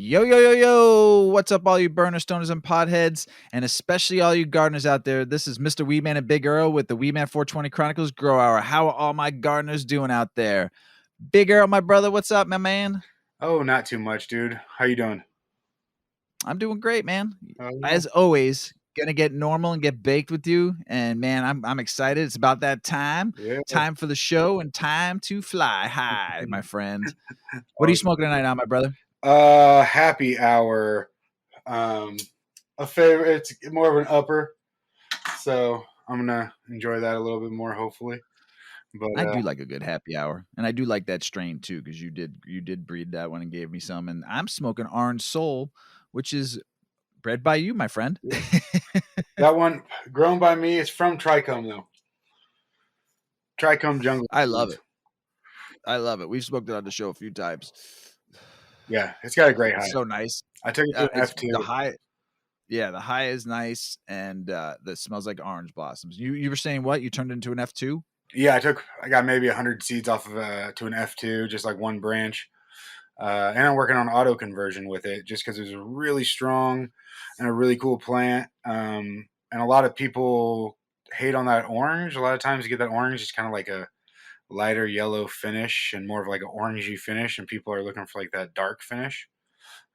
Yo, yo, yo, yo. What's up, all you burner stoners and potheads, and especially all you gardeners out there? This is Mr. Weedman and Big Earl with the Weedman 420 Chronicles Grow Hour. How are all my gardeners doing out there? Big Earl, my brother, what's up, my man? Oh, not too much, dude. How you doing? I'm doing great, man. Yeah. As always, gonna get normal and get baked with you. And man, I'm excited. It's about that time. Yeah. Time for the show and time to fly high, my friend. What are you Oh, smoking tonight now, my brother? happy hour. Um, a favorite. It's more of an upper, so I'm gonna enjoy that a little bit more, hopefully. But I do like a good happy hour, and I do like that strain too because you did breed that one and gave me some, and I'm smoking Orange Soul, which is bred by you, my friend. yeah. That one grown by me. It's from Trichome though. Trichome Jungle I love Seeds. it. I love it. We've smoked it on the show a few times. Yeah, it's got a great It's high. so nice. I took it to an It's F2. the high. Yeah, the high is nice, and that smells like orange blossoms. You were saying what? You turned it into an F2? Yeah, I got maybe 100 seeds off of to an F2, just like one branch. And I'm working on auto conversion with it just because it was really strong and a really cool plant. And a lot of people hate on that orange. A lot of times you get that orange, it's kind of like a lighter yellow finish and more of like an orangey finish, and people are looking for like that dark finish.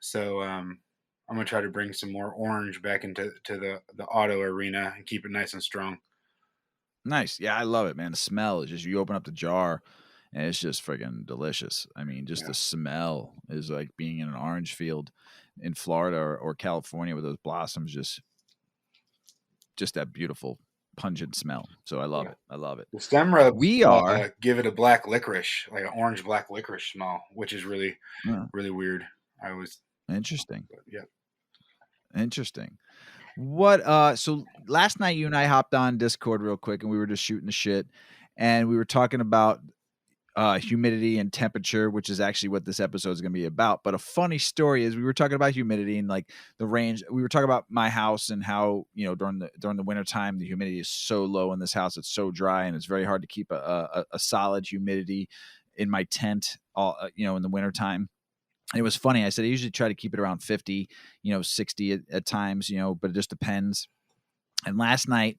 So I'm gonna try to bring some more orange back into the auto arena and keep it nice and strong. Nice. Yeah, I love it, man. The smell is just you open up the jar and it's just friggin' delicious. I mean, just Yeah, the smell is like being in an orange field in Florida or California with those blossoms, just that beautiful pungent smell. So I love yeah. it. I love it. The stem rubs We are give it a black licorice, like an orange black licorice smell, which is really uh, really weird. I was, interesting. yeah. Interesting. What so last night you and I hopped on Discord real quick and we were just shooting the shit and we were talking about humidity and temperature, which is actually what this episode is going to be about. But a funny story is we were talking about humidity and like the range. We were talking about my house and how during the winter time the humidity is so low in this house. It's so dry and it's very hard to keep a solid humidity in my tent. In the winter time. And it was funny. I said I usually try to keep it around 50, 60 at times, but it just depends. And last night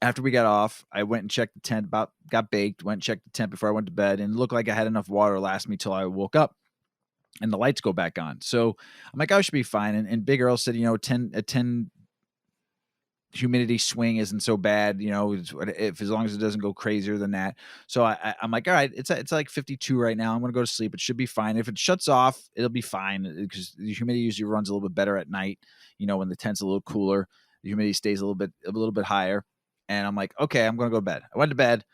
after we got off, I went and checked the tent. Got baked. Went and checked the tent before I went to bed, and it looked like I had enough water to last me till I woke up, and the lights go back on. So I'm like, I should be fine. And Big Earl said, 10 humidity swing isn't so bad, if as long as it doesn't go crazier than that. So I'm like, all right, it's like 52 right now. I'm gonna go to sleep. It should be fine. If it shuts off, it'll be fine because the humidity usually runs a little bit better at night. When the tent's a little cooler, the humidity stays a little bit higher. And I'm like, okay, I'm gonna go to bed. I went to bed.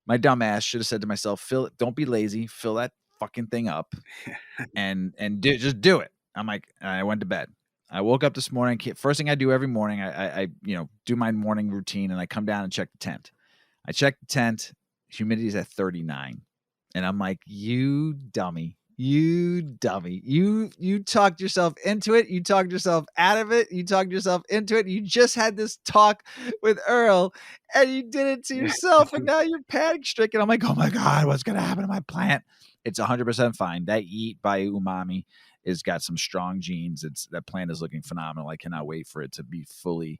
My dumb ass should have said to myself, Phil, don't be lazy. Fill that fucking thing up and just do it. I'm like, I went to bed. I woke up this morning. First thing I do every morning, I do my morning routine and I come down and check the tent. I check the tent. Humidity is at 39. And I'm like, you dummy. You dummy. You talked yourself into it. You talked yourself out of it. You talked yourself into it. You just had this talk with Earl and you did it to yourself. And now you're panic stricken. I'm like, oh my God, what's going to happen to my plant? It's 100% fine. That Eat by Umami has got some strong genes. That plant is looking phenomenal. I cannot wait for it to be fully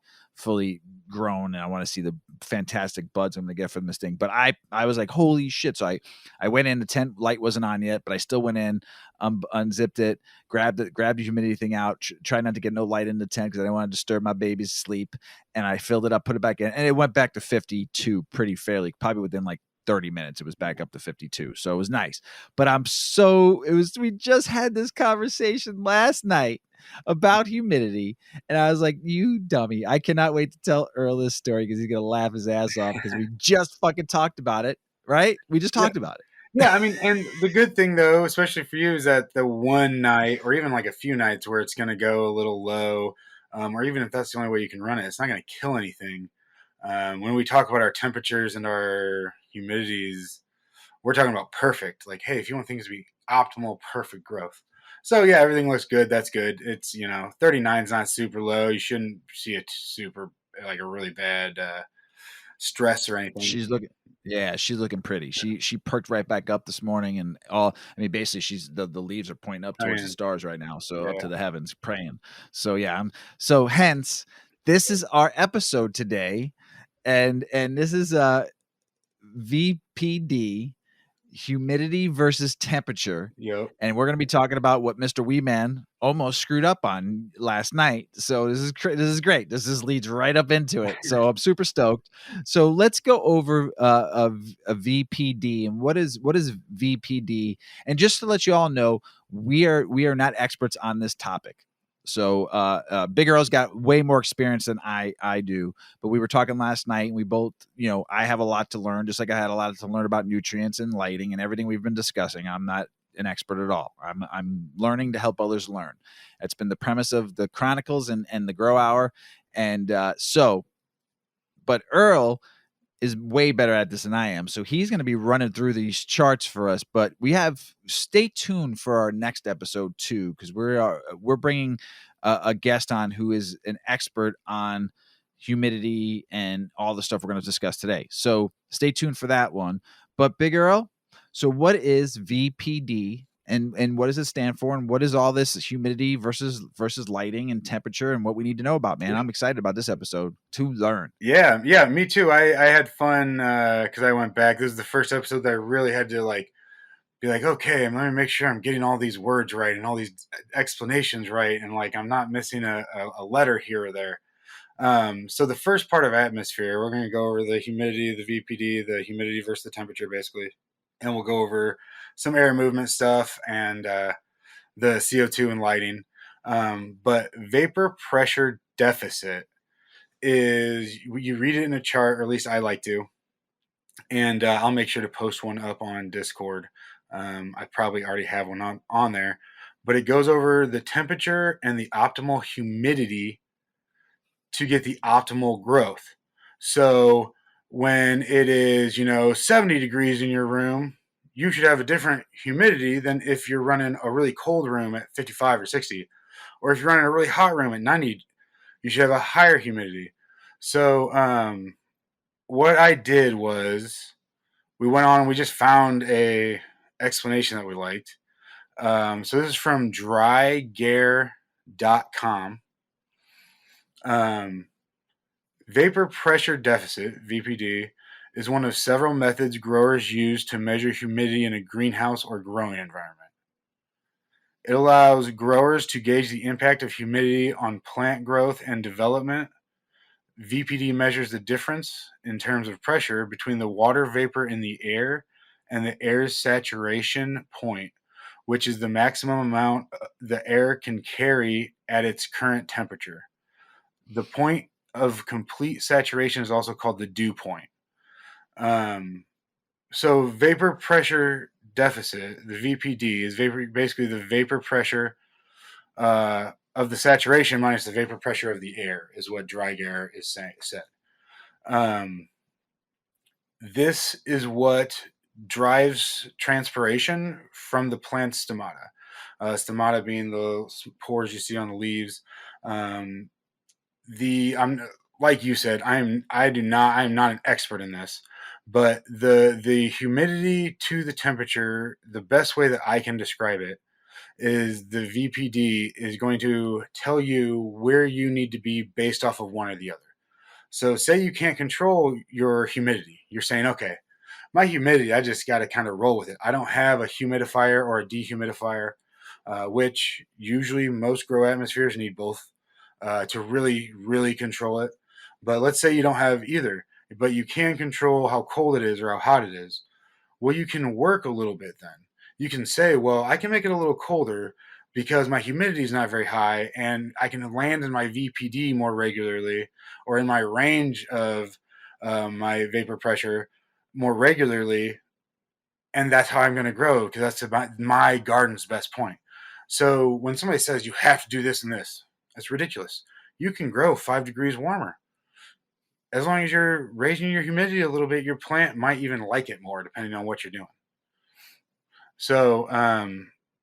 grown, and I want to see the fantastic buds I'm gonna get from this thing. But I was like, holy shit! So I went in. The tent light wasn't on yet, but I still went in, unzipped it, grabbed the humidity thing out, tried not to get no light in the tent because I didn't want to disturb my baby's sleep. And I filled it up, put it back in, and it went back to 52 pretty fairly, probably within like 30 minutes it was back up to 52, so it was nice. But we just had this conversation last night about humidity, and I was like, you dummy, I cannot wait to tell Earl this story because he's gonna laugh his ass off because we just fucking talked about it, right? We just Yeah. talked about it. Yeah, I mean, and the good thing though, especially for you, is that the one night or even like a few nights where it's going to go a little low, or even if that's the only way you can run it, it's not going to kill anything. When we talk about our temperatures and our humidities, we're talking about perfect. Like, hey, if you want things to be optimal, perfect growth. So yeah, everything looks good. That's good. It's 39 is not super low. You shouldn't see it super like a really bad stress or anything. She's looking yeah, she's looking pretty. She perked right back up this morning and all I mean, basically, she's the leaves are pointing up I towards the mean, stars right now, so up yeah, to the heavens praying. So, yeah, so hence, this is our episode today, and this is, VPD, humidity versus temperature, yep. and we're gonna be talking about what Mr. Weedman almost screwed up on last night. So this is great. This leads right up into it. So I'm super stoked. So let's go over a VPD and what is VPD. And just to let you all know, we are not experts on this topic. So Big Earl's got way more experience than I do, but we were talking last night and we both, I have a lot to learn, just like I had a lot to learn about nutrients and lighting and everything we've been discussing. I'm not an expert at all. I'm learning to help others learn. That's been the premise of the Chronicles and the Grow Hour. And but Earl is way better at this than I am. So he's going to be running through these charts for us. But stay tuned for our next episode too, because we're bringing a guest on who is an expert on humidity and all the stuff we're going to discuss today. So stay tuned for that one. But Big Earl, so what is VPD? And what does it stand for? And what is all this humidity versus lighting and temperature and what we need to know about, man? I'm excited about this episode to learn. Yeah, yeah, me too. I had fun because I went back. This is the first episode that I really had to like be like, okay, I'm gonna make sure I'm getting all these words right and all these explanations right, and like I'm not missing a letter here or there. So the first part of atmosphere, we're gonna go over the humidity, the VPD, the humidity versus the temperature, basically, and we'll go over some air movement stuff and the CO2 and lighting. But vapor pressure deficit is you read it in a chart, or at least I like to, and I'll make sure to post one up on Discord. I probably already have one on there, but it goes over the temperature and the optimal humidity to get the optimal growth. So when it is 70 degrees in your room, you should have a different humidity than if you're running a really cold room at 55 or 60, or if you're running a really hot room at 90, you should have a higher humidity. So what I did was we went on and we just found a explanation that we liked. So this is from drygare.com. Um, Vapor pressure deficit, VPD, is one of several methods growers use to measure humidity in a greenhouse or growing environment. It allows growers to gauge the impact of humidity on plant growth and development. VPD measures the difference in terms of pressure between the water vapor in the air and the air's saturation point, which is the maximum amount the air can carry at its current temperature. The point of complete saturation is also called the dew point. Um, so vapor pressure deficit, the VPD, is basically the vapor pressure of the saturation minus the vapor pressure of the air, is what dry air is said. Um, this is what drives transpiration from the plant stomata. Stomata being the pores you see on the leaves. Um, I'm like you said, I'm not an expert in this, but the humidity to the temperature, the best way that I can describe it is the VPD is going to tell you where you need to be based off of one or the other. So say you can't control your humidity. You're saying, okay, my humidity, I just got to kind of roll with it. I don't have a humidifier or a dehumidifier, which usually most grow atmospheres need both to really, really control it. But let's say you don't have either, but you can control how cold it is or how hot it is. Well, you can work a little bit then. You can say, well, I can make it a little colder because my humidity is not very high and I can land in my VPD more regularly or in my range of my vapor pressure more regularly. And that's how I'm going to grow because that's my garden's best point. So when somebody says you have to do this and this, that's ridiculous. You can grow 5 degrees warmer. As long as you're raising your humidity a little bit, your plant might even like it more depending on what you're doing. So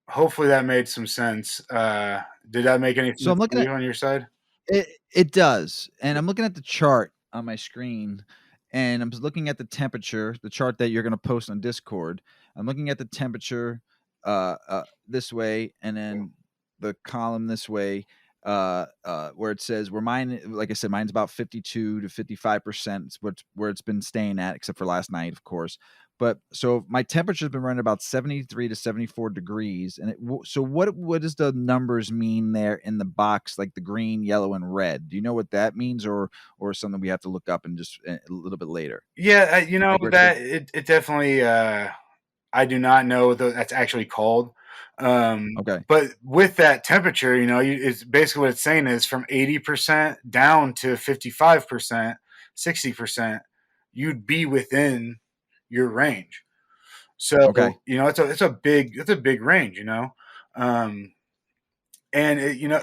hopefully that made some sense. Did that make any So sense I'm for looking at you on your side? it. It does, and I'm looking at the chart on my screen, and I'm looking at the temperature, the chart that you're going to post on Discord. I'm looking at the temperature this way, and then the column this way, where it says where mine, like I said, mine's about 52 to 55%. It's where it's been staying at, except for last night, of course. But so my temperature's been running about 73 to 74 degrees. And so what does the numbers mean there in the box, like the green, yellow, and red? Do you know what that means, or something we have to look up and just a little bit later? Yeah, you know I guess that it definitely. I do not know what that's actually called. okay. But with that temperature, you know, it's basically what it's saying is from 80% down to 55%, 60%, you'd be within your range. Okay. So, you know, it's a big range, you know. Um, and you know,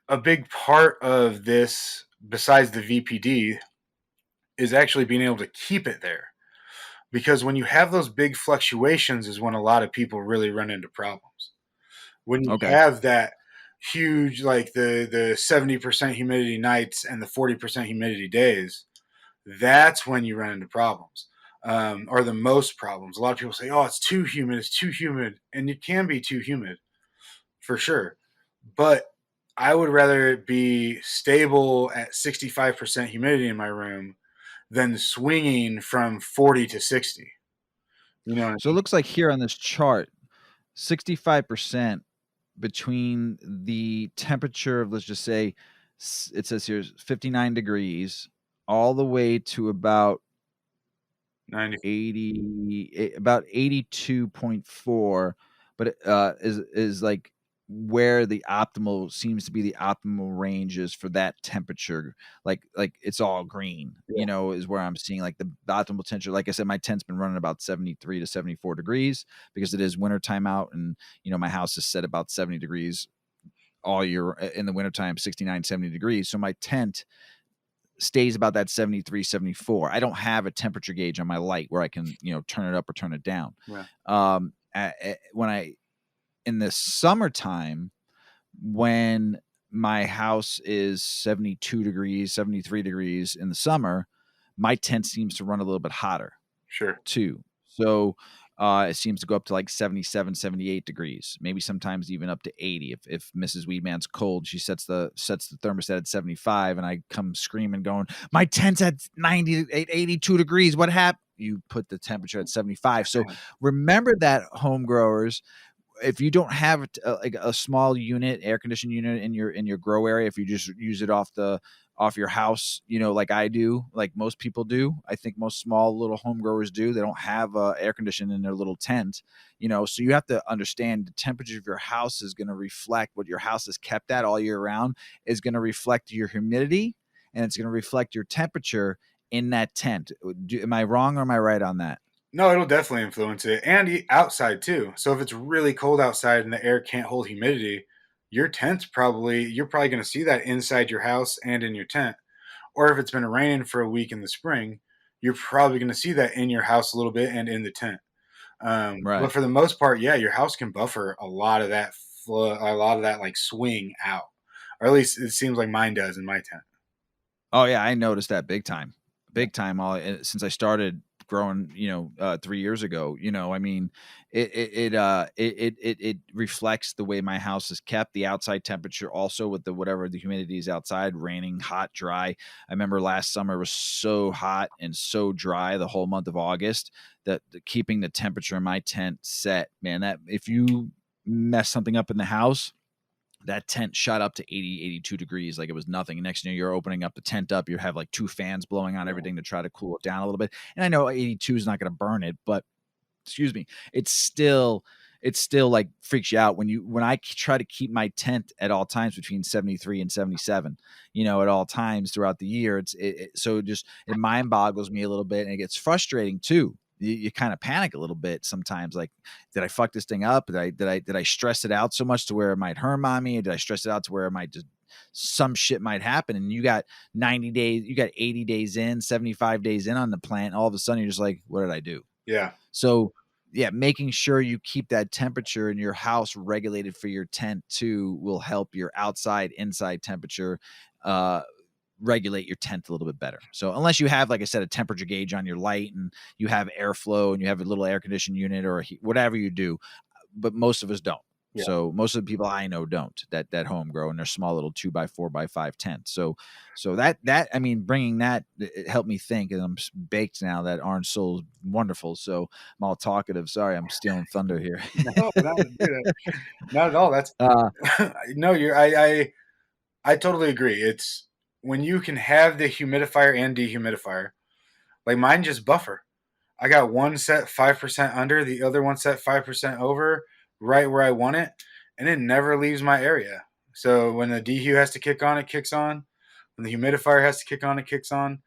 a big part of this, besides the VPD, is actually being able to keep it there. Because when you have those big fluctuations is when a lot of people really run into problems. When you Okay. have that huge, like the 70% humidity nights and the 40% humidity days, that's when you run into problems, or the most problems. A lot of people say, "Oh, it's too humid," and it can be too humid for sure. But I would rather it be stable at 65% humidity in my room than swinging from 40 to 60. You know what I So it mean? looks like here on this chart, 65% between the temperature of, let's just say, it says here 59 degrees, all the way to about 90. 82.4, but is like where the optimal seems to be the optimal ranges for that temperature. Like it's all green, Yeah, is where I'm seeing like the optimal temperature. Like I said, my tent's been running about 73 to 74 degrees because it is winter time out, and my house is set about 70 degrees all year in the wintertime, 69, 70 degrees. So my tent stays about that 73, 74. I don't have a temperature gauge on my light where I can, turn it up or turn it down. yeah, When I, in the summertime, when my house is 72 degrees, 73 degrees in the summer, my tent seems to run a little bit hotter sure. too. So it seems to go up to like 77, 78 degrees, maybe sometimes even up to 80. If Mrs. Weedman's cold, she sets the thermostat at 75, and I come screaming, going, "My tent's at 90, 82 degrees. What happened?" You put the temperature at 75. So remember that, home growers, if you don't have like a small unit, air conditioned unit in your grow area, if you just use it off your house, like I do, like most people do, I think most small little home growers do, they don't have air conditioning in their little tent, so you have to understand the temperature of your house is going to reflect what your house is kept at all year round, is going to reflect your humidity, and it's going to reflect your temperature in that tent. Am I wrong or am I right on that? No, it'll definitely influence it, and outside too. So if it's really cold outside and the air can't hold humidity, you're probably going to see that inside your house and in your tent. Or if it's been raining for a week in the spring, you're probably going to see that in your house a little bit and in the tent. But Right. for the most part, yeah, your house can buffer a lot of that a lot of that like swing out, or at least it seems like mine does in my tent. Oh yeah, I noticed that big time. Yeah, Big time all since I started growing, 3 years ago, I mean, it reflects the way my house is kept, the outside temperature also with the whatever the humidity is outside, raining, hot, dry. I remember last summer was so hot and so dry the whole month of August that keeping the temperature in my tent set, man, that if you mess something up in the house, that tent shot up to 80, 82 degrees like it was nothing. And next thing you're opening up the tent up, you have like two fans blowing on yeah, everything to try to cool it down a little bit. And I know 82 is not going to burn it, but excuse me, it's still like freaks you out when I try to keep my tent at all times between 73 and 77, at all times throughout the year. So just it mind boggles me a little bit, and it gets frustrating too. You kind of panic a little bit sometimes, like, did I fuck this thing up? Did I stress it out so much to where it might harm on me? Or did I stress it out to where it might just some shit might happen? And you got 90 days, you got 80 days in, 75 days in on the plant, and all of a sudden you're just like, what did I do? yeah. So, yeah, making sure you keep that temperature in your house regulated for your tent too will help your outside inside temperature. Uh, regulate your tent a little bit better. So unless you have, like I said, a temperature gauge on your light and you have airflow and you have a little air conditioned unit or whatever you do, but most of us don't. Yeah. So most of the people I know don't that home grow in their small little 2x4x5 tent. So that I mean, bringing that, it helped me think, and I'm baked now that orange soul is wonderful. So I'm all talkative. Sorry, I'm stealing thunder here. No, not, dude, not at all. That's uh, no, I totally agree. It's when you can have the humidifier and dehumidifier. Like mine just buffer. I got one set 5% under, the other one set 5% over, right where I want it, and it never leaves my area. So when the dehu has to kick on, it kicks on. When the humidifier has to kick on, it kicks on.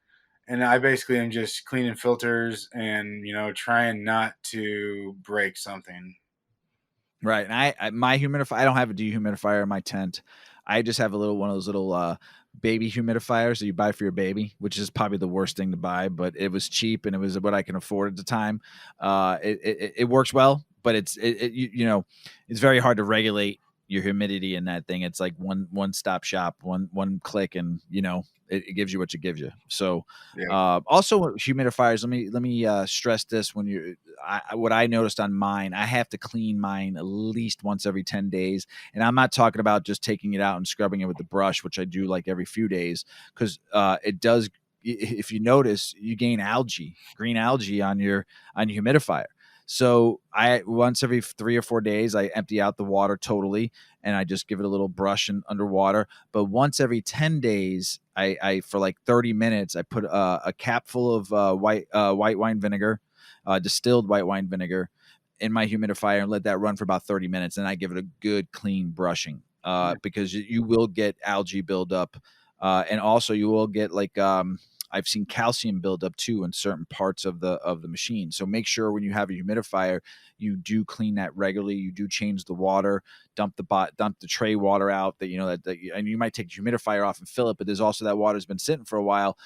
And I basically am just cleaning filters and trying not to break something. Right, and my humidifier, I don't have a dehumidifier in my tent. I just have a little one of those little, baby humidifiers that you buy for your baby, which is probably the worst thing to buy, but it was cheap and it was what I can afford at the time. It works well, but it's very hard to regulate your humidity in that thing. It's like one stop shop, one click, and it gives you what it gives you. So, Yeah. also humidifiers. Let me stress this: what I noticed on mine, I have to clean mine at least once every 10 days. And I'm not talking about just taking it out and scrubbing it with the brush, which I do like every few days, because it does. If you notice, you gain green algae on your humidifier. So I once every 3 or 4 days, I empty out the water totally, and I just give it a little brush and underwater. But once every 10 days, I for like 30 minutes, I put a cap full of white wine vinegar, distilled white wine vinegar, in my humidifier and let that run for about 30 minutes. And I give it a good clean brushing, because you will get algae buildup. And also you will get like, I've seen calcium buildup too in certain parts of the machine. So make sure when you have a humidifier, you do clean that regularly. You do change the water, dump the tray water out and you might take the humidifier off and fill it, but there's also that water's been sitting for a while.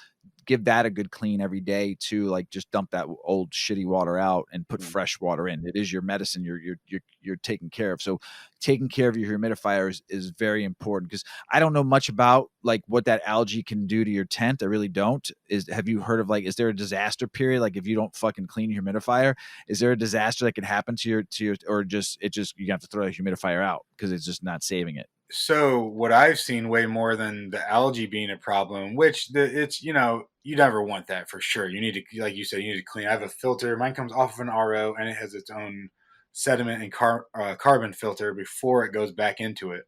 Give that a good clean every day too. Like just dump that old shitty water out and put fresh water in. It is your medicine. You're taking care of. So taking care of your humidifier is very important, because I don't know much about like what that algae can do to your tent. I really don't. Have you heard of is there a disaster period? Like if you don't fucking clean your humidifier, is there a disaster that can happen to your, or just you have to throw the humidifier out because it's just not saving it? So what I've seen way more than the algae being a problem, which it's you never want that for sure. You need to, like you said, you need to clean. I have a filter. Mine comes off of an RO and it has its own sediment and carbon filter before it goes back into it.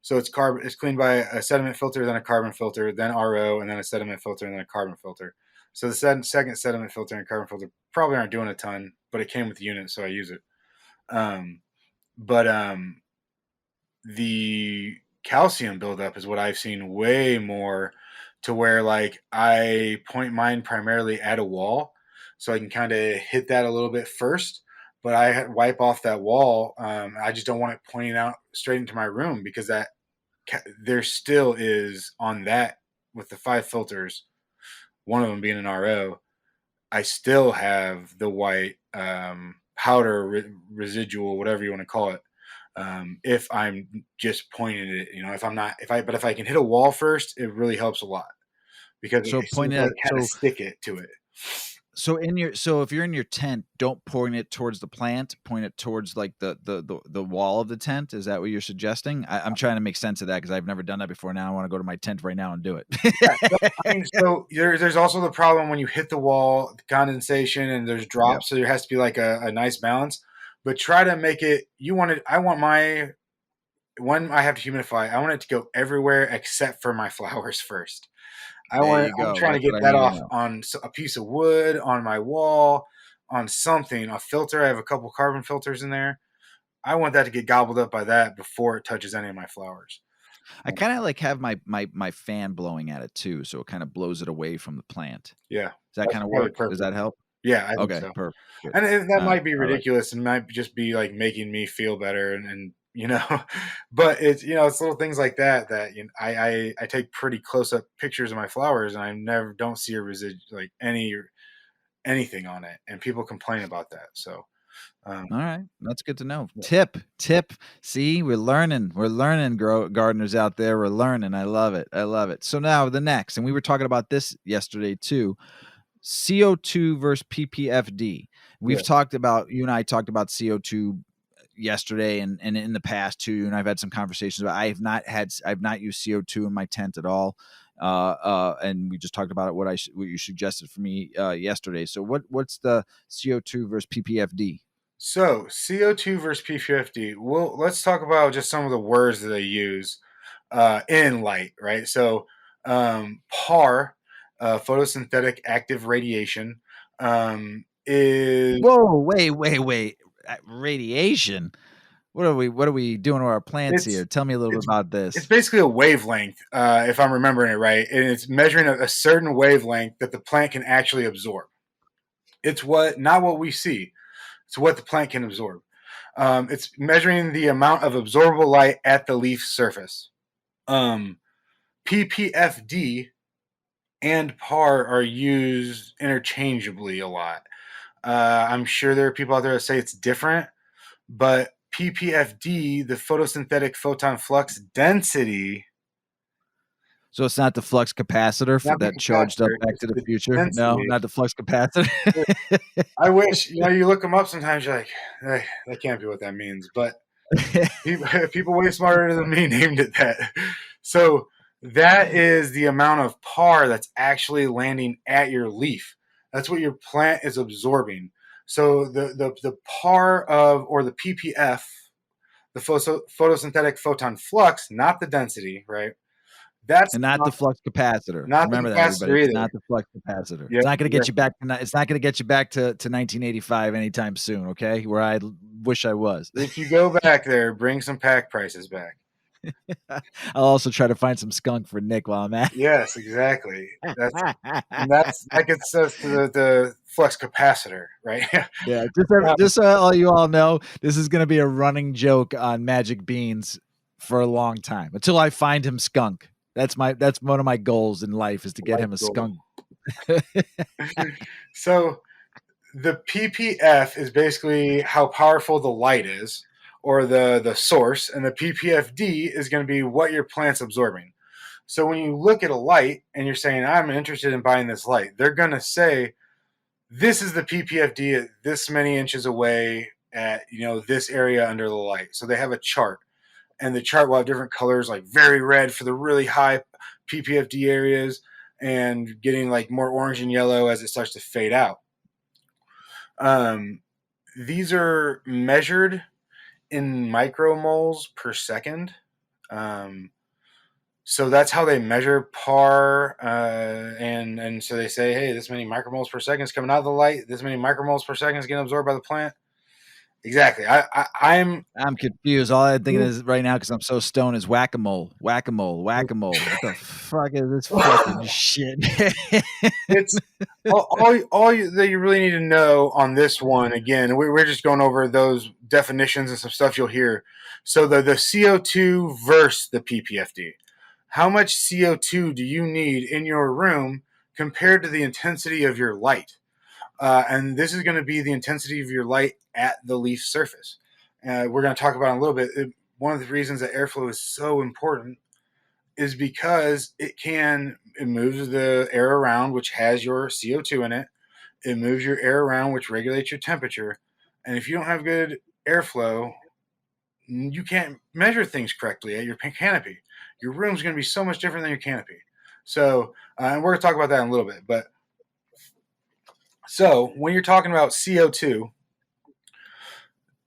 So it's cleaned by a sediment filter, then a carbon filter, then RO, and then a sediment filter, and then a carbon filter. So the second sediment filter and carbon filter probably aren't doing a ton, but it came with the unit, so I use it. But the calcium buildup is what I've seen way more, to where like I point mine primarily at a wall, so I can kind of hit that a little bit first. But I wipe off that wall. I just don't want it pointing out straight into my room, because there still is on that, with the 5 filters, one of them being an RO. I still have the white powder residual, whatever you want to call it. If I'm just pointing it, if I can hit a wall first, it really helps a lot, because So it seems point to at like kind of stick it to it. so if you're in your tent, don't point it towards the plant. Point it towards like the wall of the tent. Is that what you're suggesting? I'm trying to make sense of that because I've never done that before. Now I want to go to my tent right now and do Yeah, no, it. I mean, so there's also the problem when you hit the wall, the condensation, and there's Yep. drops, so there has to be like a nice balance. But try to make it. I want my when I have to humidify, I want it to go everywhere except for my flowers first. There you I'm go. trying to That's get what I that need to off know. on a piece of wood, on my wall, on something, a filter. I have a couple carbon filters in there. I want that to get gobbled up by that before it touches any of my flowers. I Um, kind of like have my fan blowing at it too, so it kind of blows it away from the plant. yeah, Does that that's kind of probably work? Does perfect. that help? Yeah, I think Okay, so. perfect. Good. And that All right, might be I like. ridiculous and might just be like making me feel better, but it's little things like that I take pretty close up pictures of my flowers, and I never don't see a anything on it, and people complain about that. So All right, that's good to know. Yeah. Tip. See, we're learning. Gardeners out there. We're learning. I love it. So now the next, and we were talking about this yesterday too. CO2 versus PPFD. Yeah. You and I talked about CO2 yesterday and in the past too, and I've had some conversations about I've not used CO2 in my tent at all. And we just talked about what you suggested for me yesterday. So what's the CO2 versus PPFD? So CO2 versus PPFD. Well, let's talk about just some of the words that they use in light, right? So PAR, photosynthetic active radiation, is Whoa, wait. Radiation. What are we doing to our plants it's here? Tell me a little bit it's about it's this. basically a wavelength, if I'm remembering it right, and it's measuring a certain wavelength that the plant can actually absorb. It's not what we see. It's what the plant can absorb. It's measuring the amount of absorbable light at the leaf surface. Um, PPFD and PAR are used interchangeably a lot. I'm sure there are people out there that say it's different, but PPFD, the photosynthetic photon flux density, So it's not the flux capacitor not the that charged up capacitor, Back it's to the the Future. No, density. not the flux capacitor. I wish, you look them up sometimes, you're like, that can't be what that means. But people way smarter than me named it that. So that is the amount of PAR that's actually landing at your leaf. That's what your plant is absorbing. So the PAR or the PPF, the photosynthetic photon flux, not the density, right? That's And not the flux capacitor. not the Remember that, everybody. capacitor It's either. not the flux capacitor. Yep, exactly. It's not gonna get you back to 1985 anytime soon, okay? Where I wish I was. If you go back there, bring some pack prices back. I'll also try to find some skunk for Nick while I'm at Yes, exactly. it. That gets us to the flux capacitor, right? Yeah, Um, just so all you all know, this is gonna be a running joke on Magic Beans for a long time until I find him skunk. That's one of my goals in life is to get life him a goal. skunk. So the PPF is basically how powerful the light is, or the source, and the PPFD is going to be what your plant's absorbing. So when you look at a light and you're saying, I'm interested in buying this light, they're going to say, this is the PPFD at this many inches away at this area under the light. So they have a chart, and the chart will have different colors, like very red for the really high PPFD areas, and getting like more orange and yellow as it starts to fade out. Um, these are measured in micromoles per second. Um, so that's how they measure PAR, and so they say, hey, this many micromoles per second is coming out of the light. This many micromoles per second is getting absorbed by the plant. Exactly. I'm I'm confused. All I'm thinking is right now because I'm so stoned is whack-a-mole. What the fuck is this fucking shit? it's that you really need to know on this one. Again, we're just going over those definitions and some stuff you'll hear. So the CO2 versus the PPFD. How much CO2 do you need in your room compared to the intensity of your light? And this is going to be the intensity of your light at the leaf surface. We're going to talk about in a little bit. One of the reasons that airflow is so important is because it moves the air around, which has your CO2 in it. It moves your air around, which regulates your temperature. And if you don't have good airflow, you can't measure things correctly at your canopy. Your room's going to be so much different than your canopy. So, and we're going to talk about that in a little bit. But so when you're talking about CO2,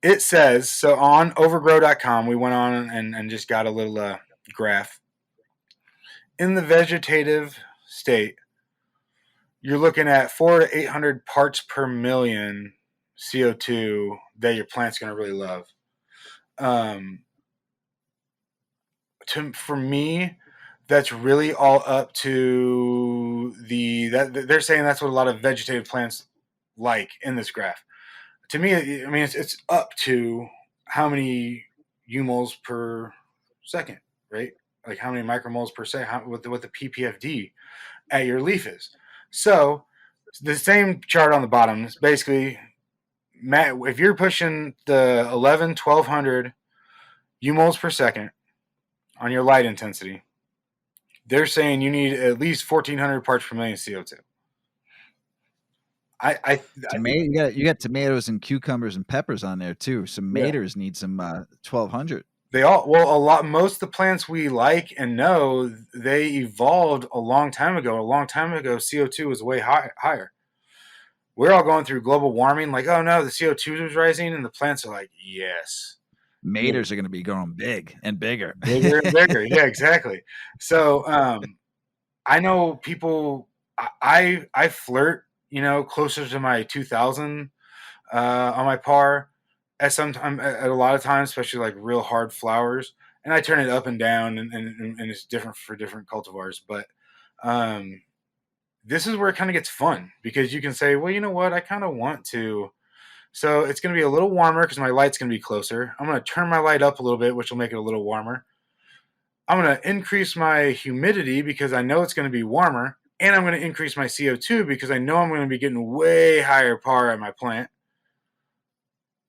it says, so on overgrow.com, we went on and just got a little graph. In the vegetative state, you're looking at 400 to 800 parts per million CO2 that your plant's going to really love. For me, that's really all up to they're saying that's what a lot of vegetative plants like in this graph. To me, I mean, it's up to how many umoles per second, right? Like how many micromoles per second, what the PPFD at your leaf is. So the same chart on the bottom is basically Matt, if you're pushing the 11, 1200 umoles per second on your light intensity, they're saying you need at least 1400 parts per million CO2. I think, Tomato, you got tomatoes and cucumbers and peppers on there too. Some yeah. maters need some 1200. They all, well, a lot, most of the plants we like and know, they evolved a long time ago. A long time ago, CO2 was way higher. We're all going through global warming, like, oh no, the CO2 is rising, and the plants are like, yes. Maters are going to be growing big and bigger. Bigger and bigger. Yeah, exactly. So I know people. I flirt, closer to my 2000 on my par at a lot of times, especially like real hard flowers, and I turn it up and down, and it's different for different cultivars. But um, this is where it kind of gets fun because you can say, well, you know what, I kind of want to. So it's going to be a little warmer because my light's going to be closer. I'm going to turn my light up a little bit, which will make it a little warmer. I'm going to increase my humidity because I know it's going to be warmer. And I'm going to increase my CO2 because I know I'm going to be getting way higher par at my plant.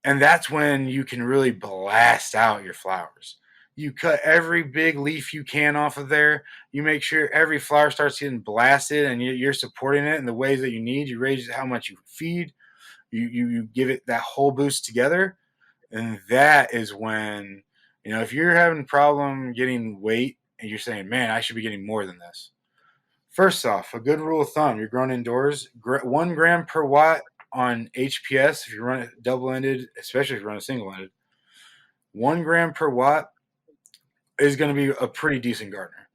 And that's when you can really blast out your flowers. You cut every big leaf you can off of there. You make sure every flower starts getting blasted and you're supporting it in the ways that you need. You raise how much you feed. You give it that whole boost together. And that is when, if you're having a problem getting weight and you're saying, man, I should be getting more than this. First off, a good rule of thumb, you're growing indoors, 1 gram per watt on HPS, if you run it double-ended, especially if you run a single-ended, 1 gram per watt is going to be a pretty decent gardener.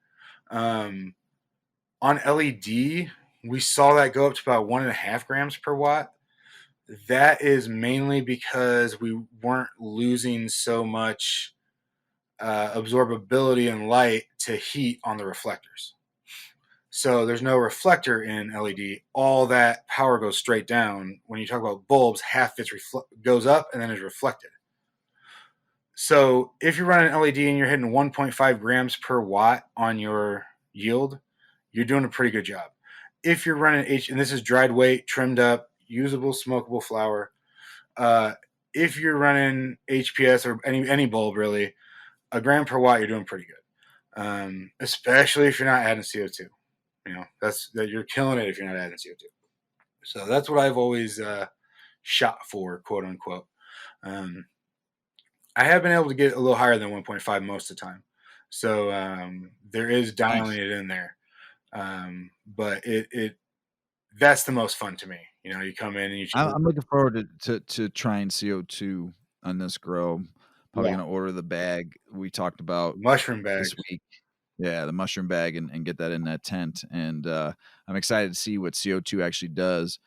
On LED, we saw that go up to about 1.5 grams per watt. That is mainly because we weren't losing so much absorbability and light to heat on the reflectors. So there's no reflector in LED. All that power goes straight down. When you talk about bulbs, half it goes up and then is reflected. So if you're running LED and you're hitting 1.5 grams per watt on your yield, you're doing a pretty good job. If you're running and this is dried weight, trimmed up, usable, smokable flower. If you're running HPS or any bulb really, 1 gram per watt, you're doing pretty good. Especially if you're not adding CO2. That you're killing it if you're not adding CO2. So that's what I've always shot for, quote unquote. I have been able to get a little higher than 1.5 most of the time. So there is dialing it in there. But it that's the most fun to me. You come in and you I'm looking forward to trying CO2 on this grow. Probably yeah, going to order the bag we talked about mushroom bags. this week. Yeah, the mushroom bag and get that in that tent. And I'm excited to see what CO2 actually does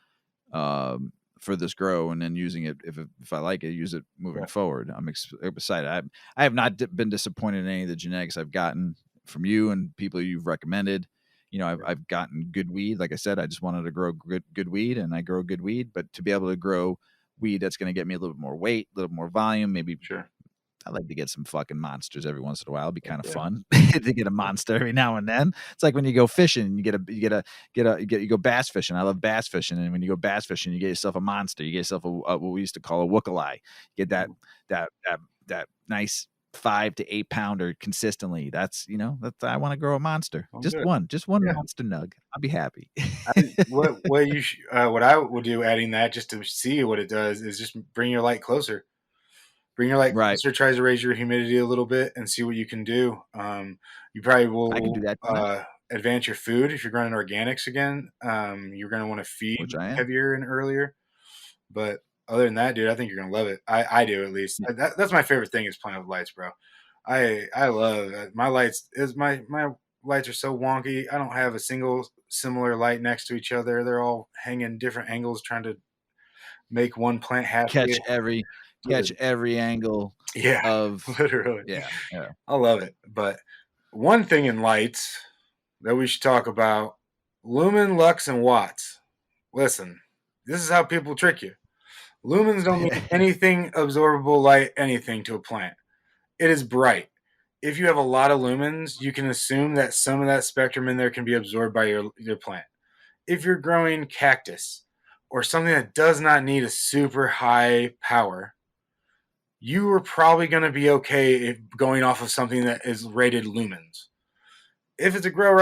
for this grow, and then using it if I like it, use it moving forward. I'm excited. I have not been disappointed in any of the genetics I've gotten from you and people you've recommended. I've gotten good weed. Like I said, I just wanted to grow good weed, and I grow good weed. But to be able to grow weed that's going to get me a little bit more weight, a little more volume, maybe. Sure. I like to get some fucking monsters every once in a while. It'd be kind of Yeah. fun to get a monster every now and then. It's like when you go fishing, you go bass fishing. I love bass fishing, and when you go bass fishing, you get yourself a monster. You get yourself a what we used to call a wookalai. Get that nice 5 to 8 pounder consistently. That's I want to grow a monster. Oh, Just good. one Yeah. monster nug. I'll be happy. What I would do adding that just to see what it does is just bring your light closer. Bring your light Right. closer, tries to raise your humidity a little bit and see what you can do. You probably I can do will that tonight, advance your food if you're growing organics again. You're going to want to feed which I am. heavier and earlier. But other than that, dude, I think you're going to love it. I do at least. Yeah. That's my favorite thing is playing with lights, bro. I love my lights. My lights are so wonky. I don't have a single similar light next to each other. They're all hanging different angles, trying to make one plant happy. Catch every angle Yeah, of literally. yeah. I love it. But one thing in lights that we should talk about lumen, lux, and watts. Listen, this is how people trick you. Lumens don't mean anything absorbable light, anything to a plant. It is bright. If you have a lot of lumens, you can assume that some of that spectrum in there can be absorbed by your plant. If you're growing cactus or something that does not need a super high power, you are probably going to be okay if going off of something that is rated lumens. If it's a grow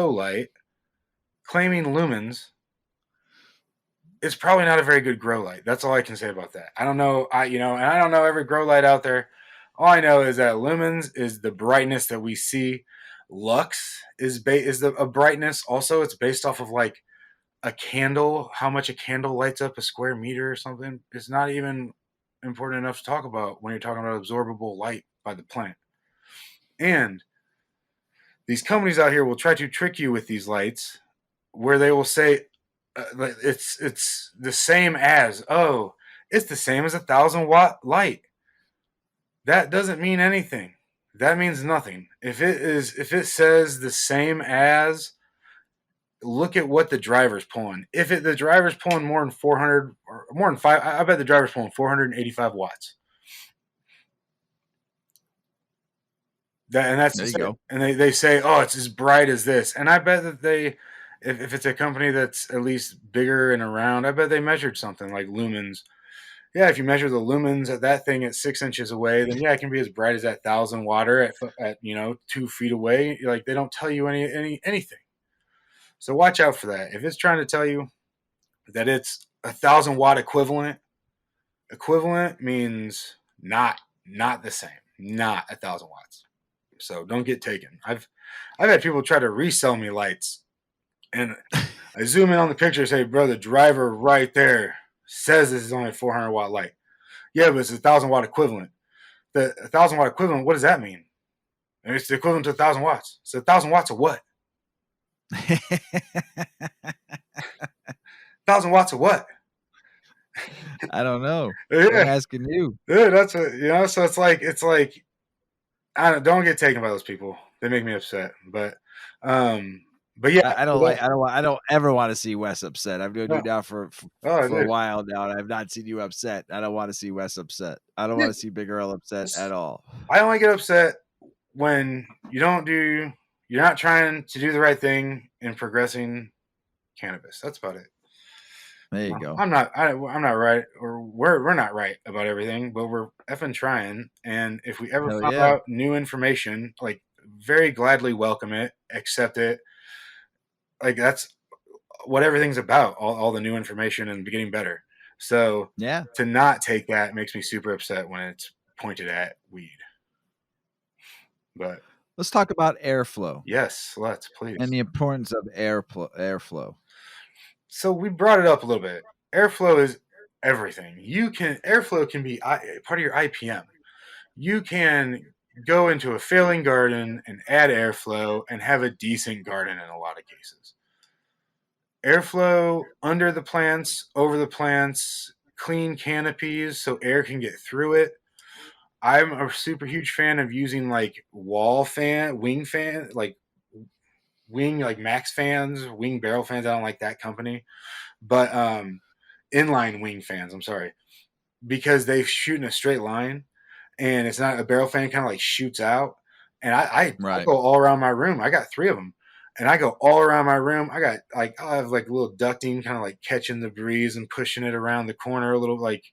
light claiming lumens, it's probably not a very good grow light. That's all I can say about that. I don't know. And I don't know every grow light out there. All I know is that lumens is the brightness that we see. Lux is a brightness. Also, it's based off of like a candle, how much a candle lights up a square meter or something. It's not even important enough to talk about when you're talking about absorbable light by the plant. And these companies out here will try to trick you with these lights where they will say it's the same as, oh, it's the same as 1,000 watt light. That doesn't mean anything. That means nothing. If it says the same as, look at what the driver's pulling. If the driver's pulling more than 400 or more than 5, I bet the driver's pulling 485 watts. And that's There you just it. go. And they say, oh, it's as bright as this. And I bet that if it's a company that's at least bigger and around, I bet they measured something like lumens. Yeah, if you measure the lumens at that thing at 6 inches away, then yeah, it can be as bright as that 1,000 watter at 2 feet away. Like, they don't tell you anything. So watch out for that. If it's trying to tell you that it's 1,000 watt equivalent means not the same, not 1,000 watts. So don't get taken. I've had people try to resell me lights, and I zoom in on the picture and say, bro, the driver right there says this is only a 400 watt light. Yeah, but it's 1,000 watt equivalent. The 1,000 watt equivalent, what does that mean? And it's the equivalent to 1,000 watts. So 1,000 watts of what? 1,000 watts of what? I don't know. I'm Yeah, asking you. yeah, that's what So it's like don't get taken by those people. They make me upset. But yeah, I don't ever want to see Wes upset. I've known you no, now oh, for a dude, while now, and I've not seen you upset. I don't want to see Wes upset. I don't yeah, want to see Big Earl upset at all. I only get upset when you're not trying to do the right thing in progressing cannabis. That's about it. There you go. I'm not right, or we're not right about everything, but we're effing trying. And if we ever Hell found yeah. out new information, like, very gladly welcome it, accept it. Like, that's what everything's about, all the new information and getting better. So Yeah. to not take that makes me super upset when it's pointed at weed. But Let's talk about airflow yes, let's and please. the importance of airflow. So we brought it up a little bit. Airflow is everything. Airflow can be part of your IPM. You can go into a failing garden and add airflow and have a decent garden in a lot of cases. Airflow under the plants, over the plants, clean canopies so air can get through it. I'm a super huge fan of using like wing fan, like wing, like max fans, wing barrel fans. I don't like that company, but inline wing fans. I'm sorry, because they shoot in a straight line, and it's not a barrel fan. Kind of like shoots out, and I Right. go all around my room. I got 3 of them, and I go all around my room. I have like a little ducting, kind of like catching the breeze and pushing it around the corner a little, like,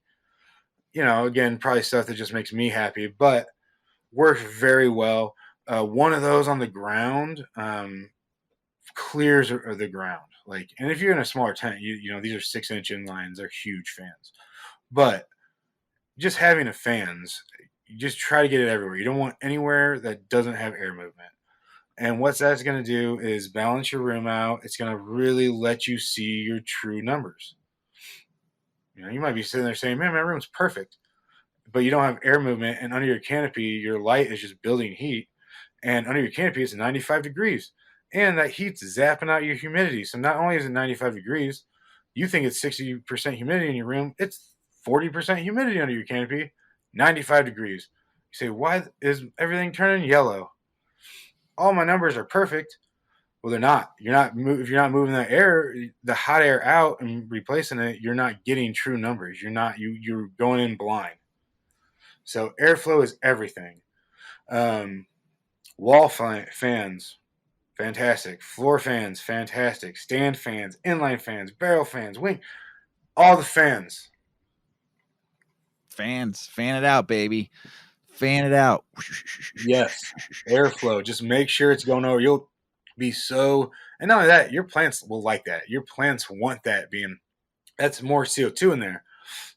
again, probably stuff that just makes me happy, but works very well. One of those on the ground clears the ground. Like, and if you're in a smaller tent, these are 6-inch inlines. They're huge fans, but just having a fans, you just try to get it everywhere. You don't want anywhere that doesn't have air movement. And what that's going to do is balance your room out. It's going to really let you see your true numbers. You might be sitting there saying, "Man, my room's perfect," but you don't have air movement, and under your canopy, your light is just building heat, and under your canopy, it's 95 degrees, and that heat's zapping out your humidity. So not only is it 95 degrees, you think it's 60% humidity in your room, it's 40% humidity under your canopy, 95 degrees. You say, why is everything turning yellow? All my numbers are perfect. Well, they're not. If you're not moving the hot air out and replacing it, you're not getting true numbers. You're going in blind. So airflow is everything. Um, fans. fantastic. Floor fans, fantastic. Stand fans, inline fans, barrel fans, wing, all the fans. Fans, fan it out, baby. Fan it out. Yes, airflow. Just make sure it's going over. You'll be so, and not only that, your plants will like that. Your plants want that being. That's more CO2 in there.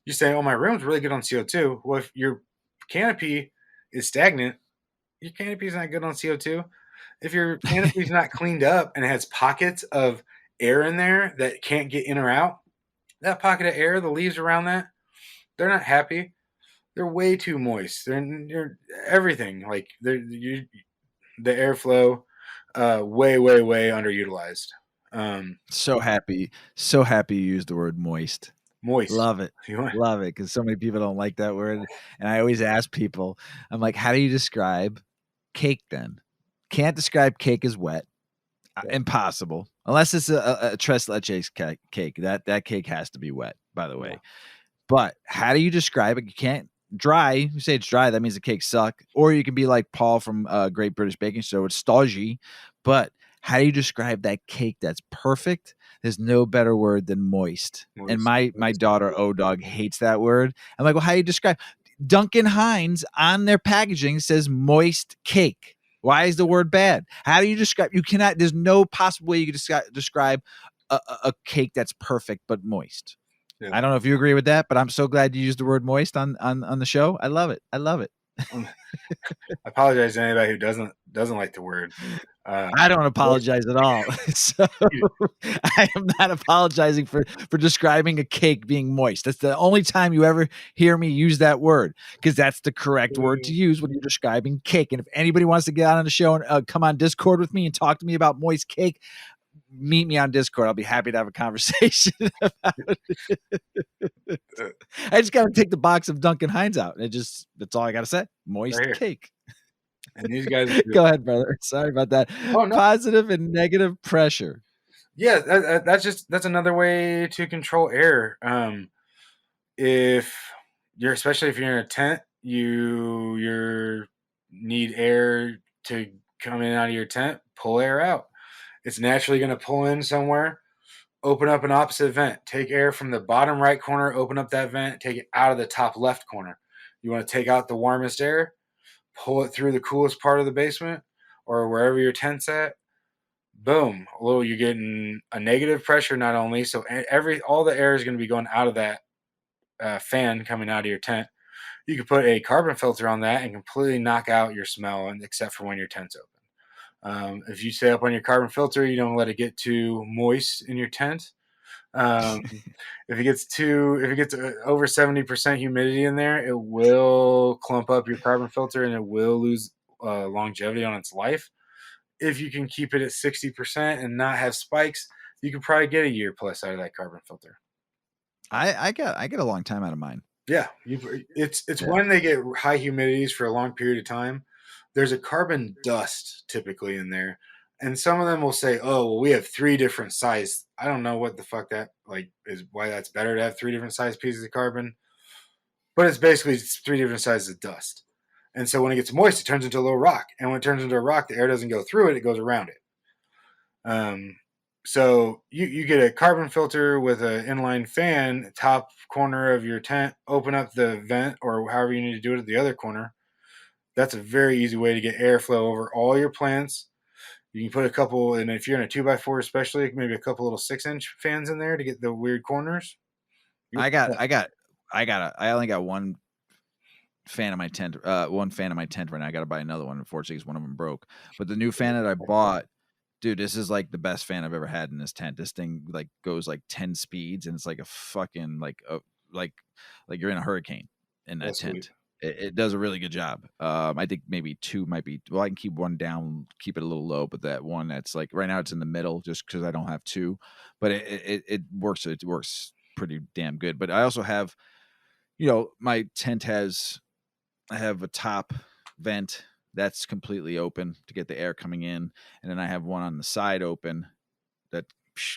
You say, "Oh, my room's really good on CO2." Well, if your canopy is stagnant, your canopy's not good on CO2. If your canopy's not cleaned up and it has pockets of air in there that can't get in or out, that pocket of air, the leaves around that, they're not happy. They're way too moist. They're everything like the airflow, way, way, way underutilized. So happy you used the word moist. Moist. Love it. You want, Love it. Because so many people don't like that word. And I always ask people, I'm like, how do you describe cake then? Can't describe cake as wet. Impossible. Unless it's a tres leches cake. That cake has to be wet, by the way. yeah. But how do you describe it? You can't dry. You say it's dry, that means the cake suck. Or you can be like Paul from Great British Baking Show. It's stodgy. But how do you describe that cake that's perfect? There's no better word than moist. And Moist. my daughter O Dog hates that word. I'm like, well, how do you describe? Duncan Hines on their packaging says moist cake. Why is the word bad? How do you describe? You cannot. There's no possible way you can describe a cake that's perfect but moist. Yeah. I don't know if you agree with that, but I'm so glad you used the word moist on the show. I love it. I love it. I apologize to anybody who doesn't like the word. I don't apologize at all. So I am not apologizing for describing a cake being moist. That's the only time you ever hear me use that word, because that's the correct word to use when you're describing cake. And if anybody wants to get out on the show and come on Discord with me and talk to me about moist cake, meet me on Discord. I'll be happy to have a conversation about it. I just got to take the box of Duncan Hines out. That's all I got to say. Moist right here. cake. And these guys Go ahead, brother. Sorry about that. Oh, no. Positive and negative pressure. Yeah, that's another way to control air. If you're especially if you're in a tent, you need air to come in and out of your tent, pull air out. It's naturally going to pull in somewhere. Open up an opposite vent. Take air from the bottom right corner, open up that vent, take it out of the top left corner. You want to take out the warmest air, pull it through the coolest part of the basement or wherever your tent's at. Boom. Well, you're getting a negative pressure not only, so all the air is going to be going out of that fan coming out of your tent. You could put a carbon filter on that and completely knock out your smell, except for when your tent's open. If you stay up on your carbon filter, you don't let it get too moist in your tent. If it gets over 70% humidity in there, it will clump up your carbon filter and it will lose longevity on its life. If you can keep it at 60% and not have spikes, you can probably get a year plus out of that carbon filter. I get a long time out of mine. Yeah, it's when they get high humidities for a long period of time. There's a carbon dust typically in there, and some of them will say, "Oh, well, we have 3 different size." I don't know what the fuck that is. Why that's better to have 3 different size pieces of carbon, but it's basically 3 different sizes of dust. And so when it gets moist, it turns into a little rock, and when it turns into a rock, the air doesn't go through it; it goes around it. So you get a carbon filter with an inline fan, top corner of your tent, open up the vent or however you need to do it at the other corner. That's a very easy way to get airflow over all your plants. You can put a couple, and if you're in a 2x4 especially, maybe a couple little 6-inch fans in there to get the weird corners. I only got one fan in my tent. One fan in my tent right now. I got to buy another one, unfortunately, because one of them broke. But the new fan that I bought, dude, this is like the best fan I've ever had in this tent. This thing like goes like 10 speeds, and it's like a fucking like you're in a hurricane in that That's tent. sweet. It does a really good job. I think maybe 2 might be. Well, I can keep one down, keep it a little low, but that one that's like right now it's in the middle, just because I don't have 2. But it works. It works pretty damn good. But I also have, my tent I have a top vent that's completely open to get the air coming in, and then I have one on the side open that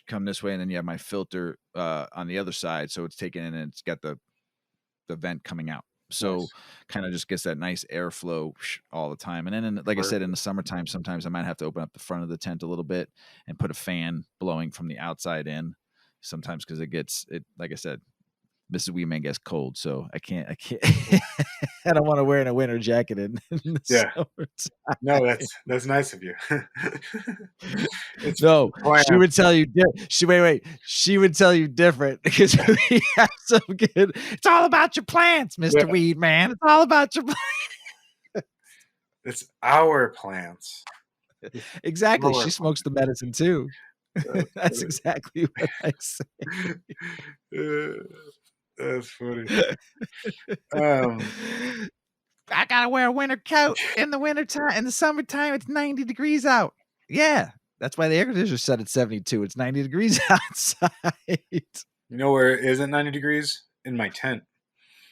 come this way, and then you have my filter on the other side, so it's taken in and it's got the vent coming out. so Nice. kind of just gets that nice airflow all the time. And then, like I said, in Perfect. the summertime, sometimes I might have to open up the front of the tent a little bit and put a fan blowing from the outside in. Sometimes because like I said, Mrs. Weedman gets cold, so I can't. I don't want to wear a winter jacket in the Yeah. summertime. No, that's nice of you. It's No, she plants. would tell you she would tell you different because we have some good it's all about your plants, Yeah, Mr. Weed Man. It's all about your plants. it's our plants. It's Exactly. our She smokes the medicine too. plants. That's exactly what I say. Uh, that's funny. Um, I gotta wear a winter coat in the wintertime. In the summertime, it's 90 degrees out. Yeah. That's why the air conditioner set at 72. It's 90 degrees outside. you know where it isn't 90 degrees? In my tent.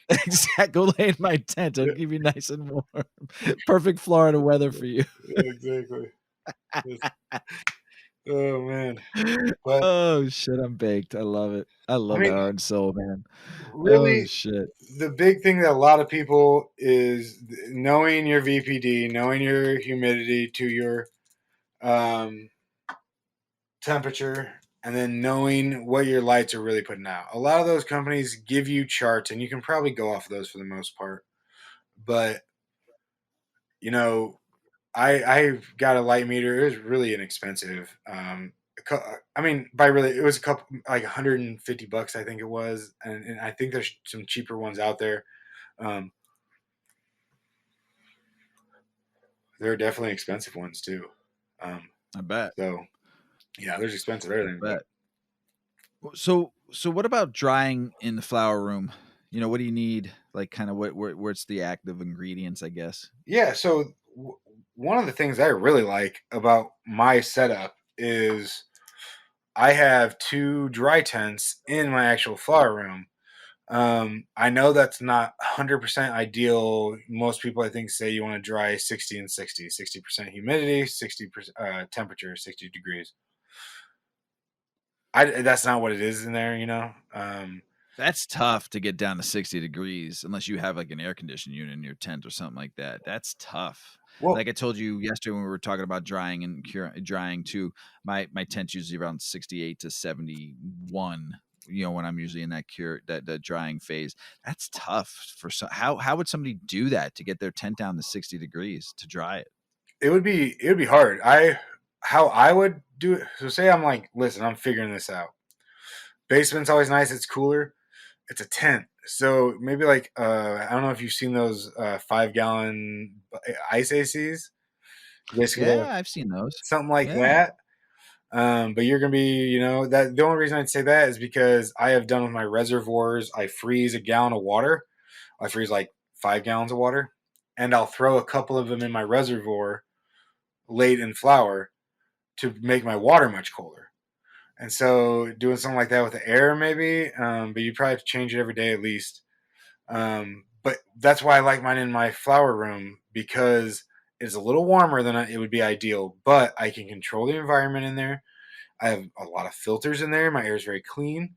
Exactly. Go lay in my tent. It'll Yeah, keep you nice and warm. Perfect Florida weather for you. exactly. It's- oh man. But Oh shit, I'm baked. I love it. I I love my mean, heart and soul, man. Oh really, shit. the big thing that a lot of people is knowing your VPD, knowing your humidity to your um, temperature, and then knowing what your lights are really putting out. A lot of those companies give you charts, and you can probably go off of those for the most part. But you know, I got a light meter. It was really inexpensive. I mean, by really, it was a couple like $150, I think it was, and I think there's some cheaper ones out there. Um, there are definitely expensive ones too. Um, I bet. so yeah, there's expensive I everything, but bet. So what about drying in the flower room? What do you need? Like kind of where's the active ingredients, I guess. yeah. So one of the things I really like about my setup is I have two dry tents in my actual flower room. I know that's not 100% ideal. Most people, I think, say you want to dry 60 and 60, 60% humidity, 60% temperature, 60 degrees. That's not what it is in there, you know? That's tough to get down to 60 degrees unless you have like an air conditioning unit in your tent or something like that. That's tough. Well, Like I told you yesterday when we were talking about drying and drying too, my tent's usually around 68 to 71. When I'm usually in that drying phase. That's tough for how would somebody do that to get their tent down to 60 degrees to dry it? it would be hard. How I would do it. So say I'm like, listen, I'm figuring this out. Basement's always nice. It's cooler. It's a tent. So maybe like I don't know if you've seen those 5-gallon ice ACs. Basically, Yeah, I've seen those. something like Yeah. that. But you're gonna be, that the only reason I'd say that is because I have done with my reservoirs. I freeze a gallon of water. I freeze like 5 gallons of water, and I'll throw a couple of them in my reservoir late in flower to make my water much colder. And so doing something like that with the air, maybe, but you probably have to change it every day at least. But that's why I like mine in my flower room because it's a little warmer than it would be ideal, but I can control the environment in there. I have a lot of filters in there. My air is very clean.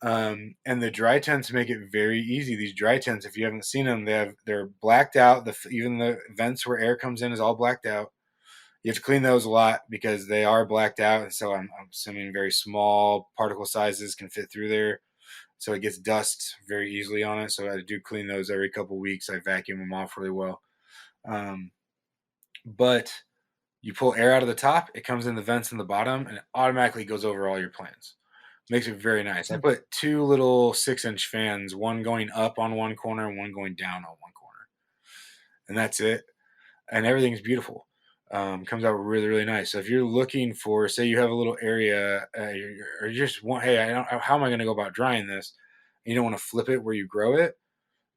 And the dry tents make it very easy. These dry tents, if you haven't seen them, they're blacked out. Even the vents where air comes in is all blacked out. You have to clean those a lot because they are blacked out, and so I'm assuming very small particle sizes can fit through there. So it gets dust very easily on it. So I do clean those every couple weeks. I vacuum them off really well. Um, but you pull air out of the top, it comes in the vents in the bottom, and it automatically goes over all your plants. Makes it very nice. I Hmm. put two little 6-inch fans, one going up on one corner and one going down on one corner, and that's it. And everything's beautiful. Comes out really, really nice. So if you're looking for, say, you have a little area, or you just want, hey, I don't, how am I going to go about drying this? And you don't want to flip it where you grow it.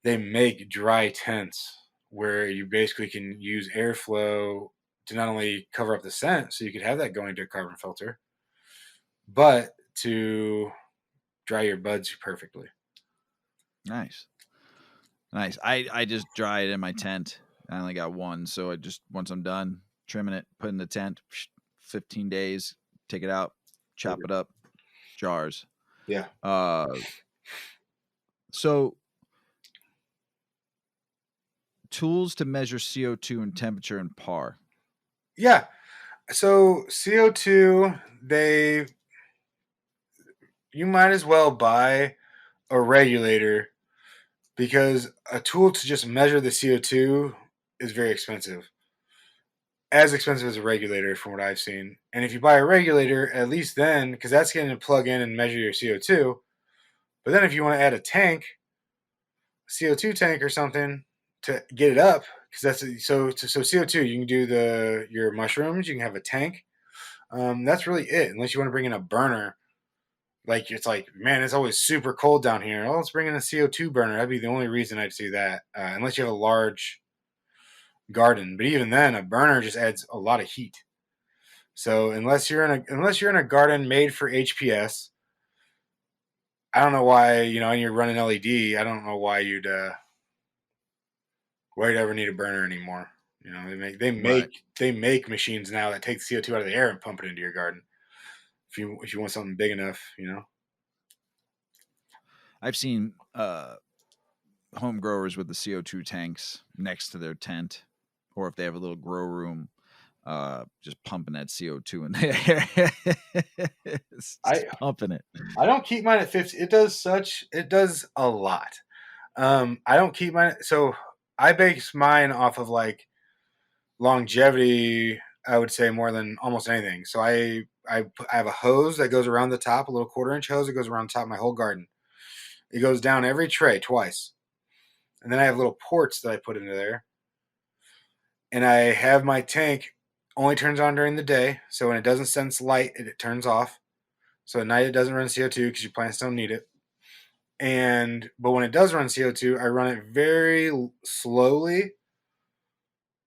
They make dry tents where you basically can use airflow to not only cover up the scent, so you could have that going to a carbon filter, but to dry your buds perfectly. Nice. Nice. I just dry it in my tent. I only got one, so I just once I'm done trimming it, put it in the tent, 15 days, take it out, chop it Perfect. up, jars. Yeah. Uh, so tools to measure CO2 and temperature and par. Yeah. So CO2, they you might as well buy a regulator because a tool to just measure the CO2 is very expensive. As expensive as a regulator from what I've seen. And if you buy a regulator, at least then, because that's going to plug in and measure your CO2. But then if you want to add a tank, CO2 tank or something to get it up, because so CO2, you can do your mushrooms, you can have a tank. That's really it. Unless you want to bring in a burner, like it's like, man, it's always super cold down here. Oh, let's bring in a CO2 burner. That'd be the only reason I'd see that. Unless you have a large garden, but even then, a burner just adds a lot of heat. So unless you're in a garden made for HPS, I don't know why, and you're running LED. I don't know why you'd ever need a burner anymore. Right. they make machines now that take CO2 out of the air and pump it into your garden. If you want something big enough. I've seen home growers with the CO2 tanks next to their tent, or if they have a little grow room, just pumping that CO2 in the air. It's I just pumping it. I don't keep mine at 50. It does a lot. I don't keep mine. So I base mine off of like longevity, I would say more than almost anything. So I have a hose that goes around the top, a little 1/4 inch hose that goes around the top of my whole garden. It goes down every tray twice. And then I have little ports that I put into there. And I have my tank only turns on during the day. So when it doesn't sense light, it turns off. So at night it doesn't run CO2 because your plants don't need it. But when it does run CO2, I run it very slowly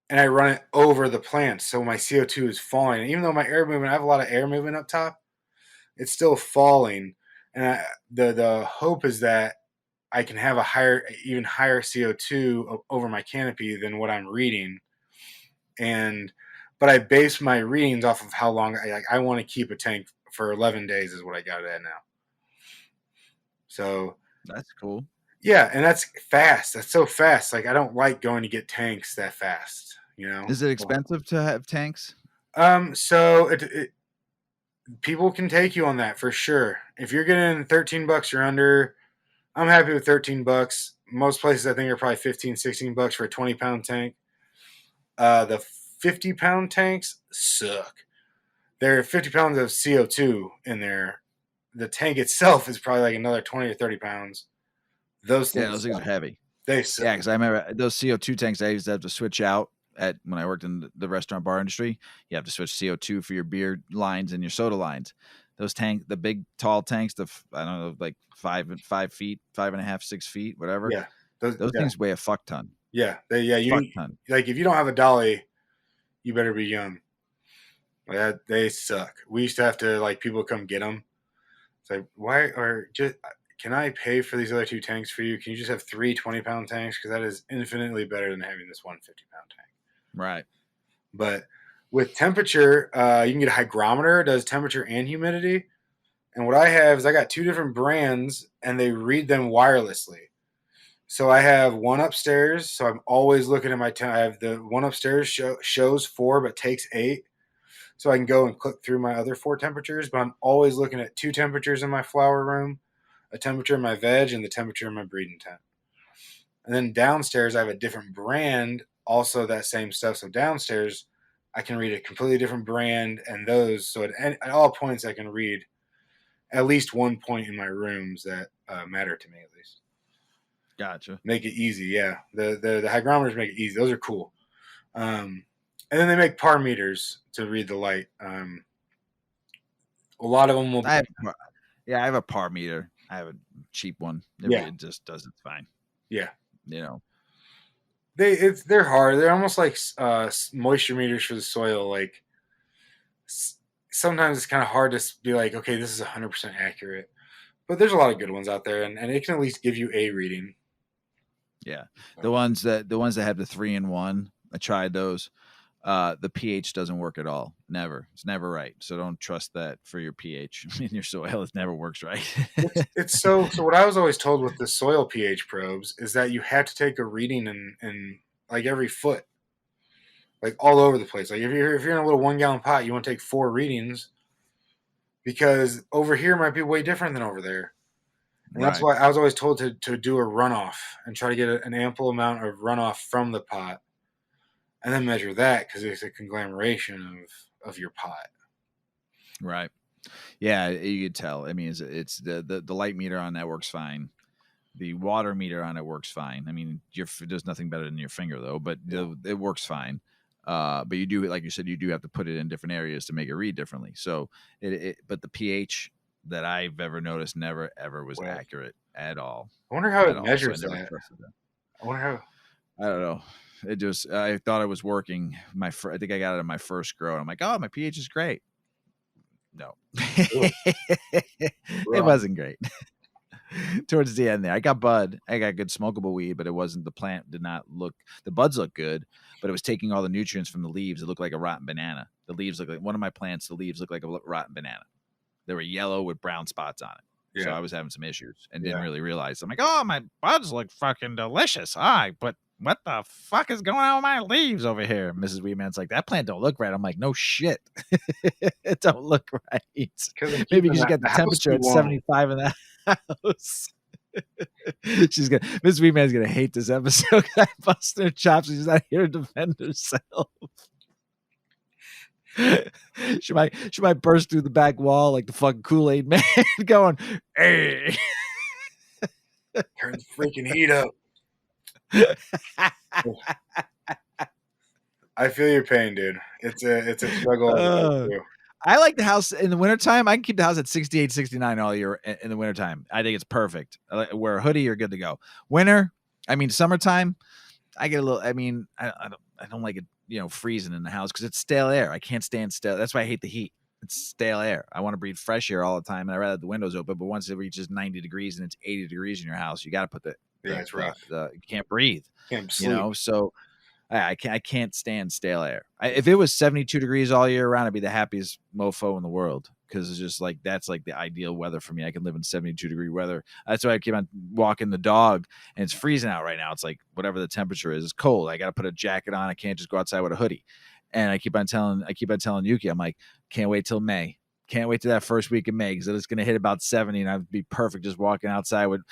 and I run it over the plants. So my CO2 is falling. And even though my air movement, I have a lot of air movement up top, it's still falling. And the hope is that I can have even higher CO2 over my canopy than what I'm reading. But I base my readings off of how long I want to keep a tank for 11 days is what I got it at now. So That's cool. yeah, and that's fast. That's so fast. Like I don't like going to get tanks that fast. Is it expensive to have tanks? So people can take you on that for sure. If you're getting $13 or under, I'm happy with $13. Most places I think are probably 15, $16 for a 20-pound tank. The 50-pound tanks suck. There are 50 pounds of CO2 in there. The tank itself is probably like another 20 or 30 pounds. Those Yeah, things those things are suck. heavy. They suck. Yeah, because I remember those CO2 tanks I used to have to switch out at when I worked in the restaurant bar industry. You have to switch CO2 for your beer lines and your soda lines. The big tall tanks, I don't know, like 5 feet, 5.5, 6 feet, whatever. Yeah. Those Yeah. things weigh a fuck ton. Yeah. Fuck ton. Like if you don't have a dolly, you better be young. They suck. We used to have to like people come get them. It's like why or just can I pay for these other two tanks for you? Can you just have 3 20-pound tanks? Because that is infinitely better than having this 150-pound tank. Right. But with temperature, you can get a hygrometer. It does temperature and humidity. And what I have is I got two different brands, and they read them wirelessly. So I have one upstairs. So I'm always looking at I have the one upstairs shows 4 but takes 8. So I can go and click through my other 4 temperatures. But I'm always looking at 2 temperatures in my flower room, a temperature in my veg, and the temperature in my breeding tent. And then downstairs I have a different brand, also that same stuff. So downstairs I can read a completely different brand and those. So at all points I can read at least one point in my rooms that matter to me at least. Gotcha. Make it easy, yeah. The hygrometers make it easy. Those are cool. And then they make par meters to read the light. A lot of them will. I have a par meter. I have a cheap one. Yeah, It just does it fine. yeah. You know. They're hard. They're almost like moisture meters for the soil. Like sometimes it's kind of hard to be like, okay, this is 100% accurate. But there's a lot of good ones out there, and it can at least give you a reading. Yeah. The ones that have the 3-in-1, I tried those. The pH doesn't work at all. Never. It's never right. So don't trust that for your pH in your soil. It never works right. It's so what I was always told with the soil pH probes is that you have to take a reading in like every foot, like all over the place. Like if you're in a little 1 gallon pot, you want to take 4 readings because over here might be way different than over there. And that's Right. why I was always told to do a runoff and try to get an ample amount of runoff from the pot, and then measure that because it's a conglomeration of your pot. Right. Yeah, you could tell. I mean, it's the light meter on that works fine. The water meter on it works fine. I mean, there's nothing better than your finger though, but it works fine. But you do, like you said, you do have to put it in different areas to make it read differently. So but the pH that I've ever noticed never ever was Well, accurate at all, I wonder how at it all. So I measures never that. trusted that. I wonder how. I don't know. It just I thought it was working. I think I got it in my first grow, and I'm like, oh, my pH is great. No, Ugh, it wrong. wasn't great. Towards the end there, I got bud. I got good smokable weed, but it wasn't. The plant did not look. The buds looked good, but it was taking all the nutrients from the leaves. It looked like a rotten banana. The leaves look like one of my plants. The leaves look like a rotten banana. They were yellow with brown spots on it. So Yeah, I was having some issues and didn't yeah. really realize. I'm like, oh, my buds look fucking delicious. But what the fuck is going on with my leaves over here? Mrs. Weedman's like, that plant don't look right. I'm like, no shit. It don't look right. Because I'm Maybe keeping because you got the the house temperature too at warm. 75 in the house. Mrs. Weedman's gonna hate this episode. I busted her chops. She's not here to defend herself. She might burst through the back wall like the fucking Kool-Aid man going, hey. Turn the freaking heat up. I feel your pain, dude. It's a struggle all the way through. I like the house in the wintertime. I can keep the house at 68, 69 all year in the wintertime. I think it's perfect. Wear a hoodie, you're good to go. Summertime, I get a little, I don't like it, freezing in the house because it's stale air. I can't stand stale. That's why I hate the heat. It's stale air. I want to breathe fresh air all the time, and I rather have the windows open. But once it reaches 90 degrees and it's 80 degrees in your house, you got to put It's rough. you can't breathe. Can't sleep. So I can't stand stale air. If it was 72 degrees all year round, I'd be the happiest mofo in the world because it's just like that's like the ideal weather for me. I can live in 72-degree weather. That's why I keep on walking the dog, and it's freezing out right now. It's like whatever the temperature is, it's cold. I got to put a jacket on. I can't just go outside with a hoodie. And I keep on telling Yuki, I'm like, can't wait till May. Can't wait to that first week of May because it's going to hit about 70 and I'd be perfect just walking outside with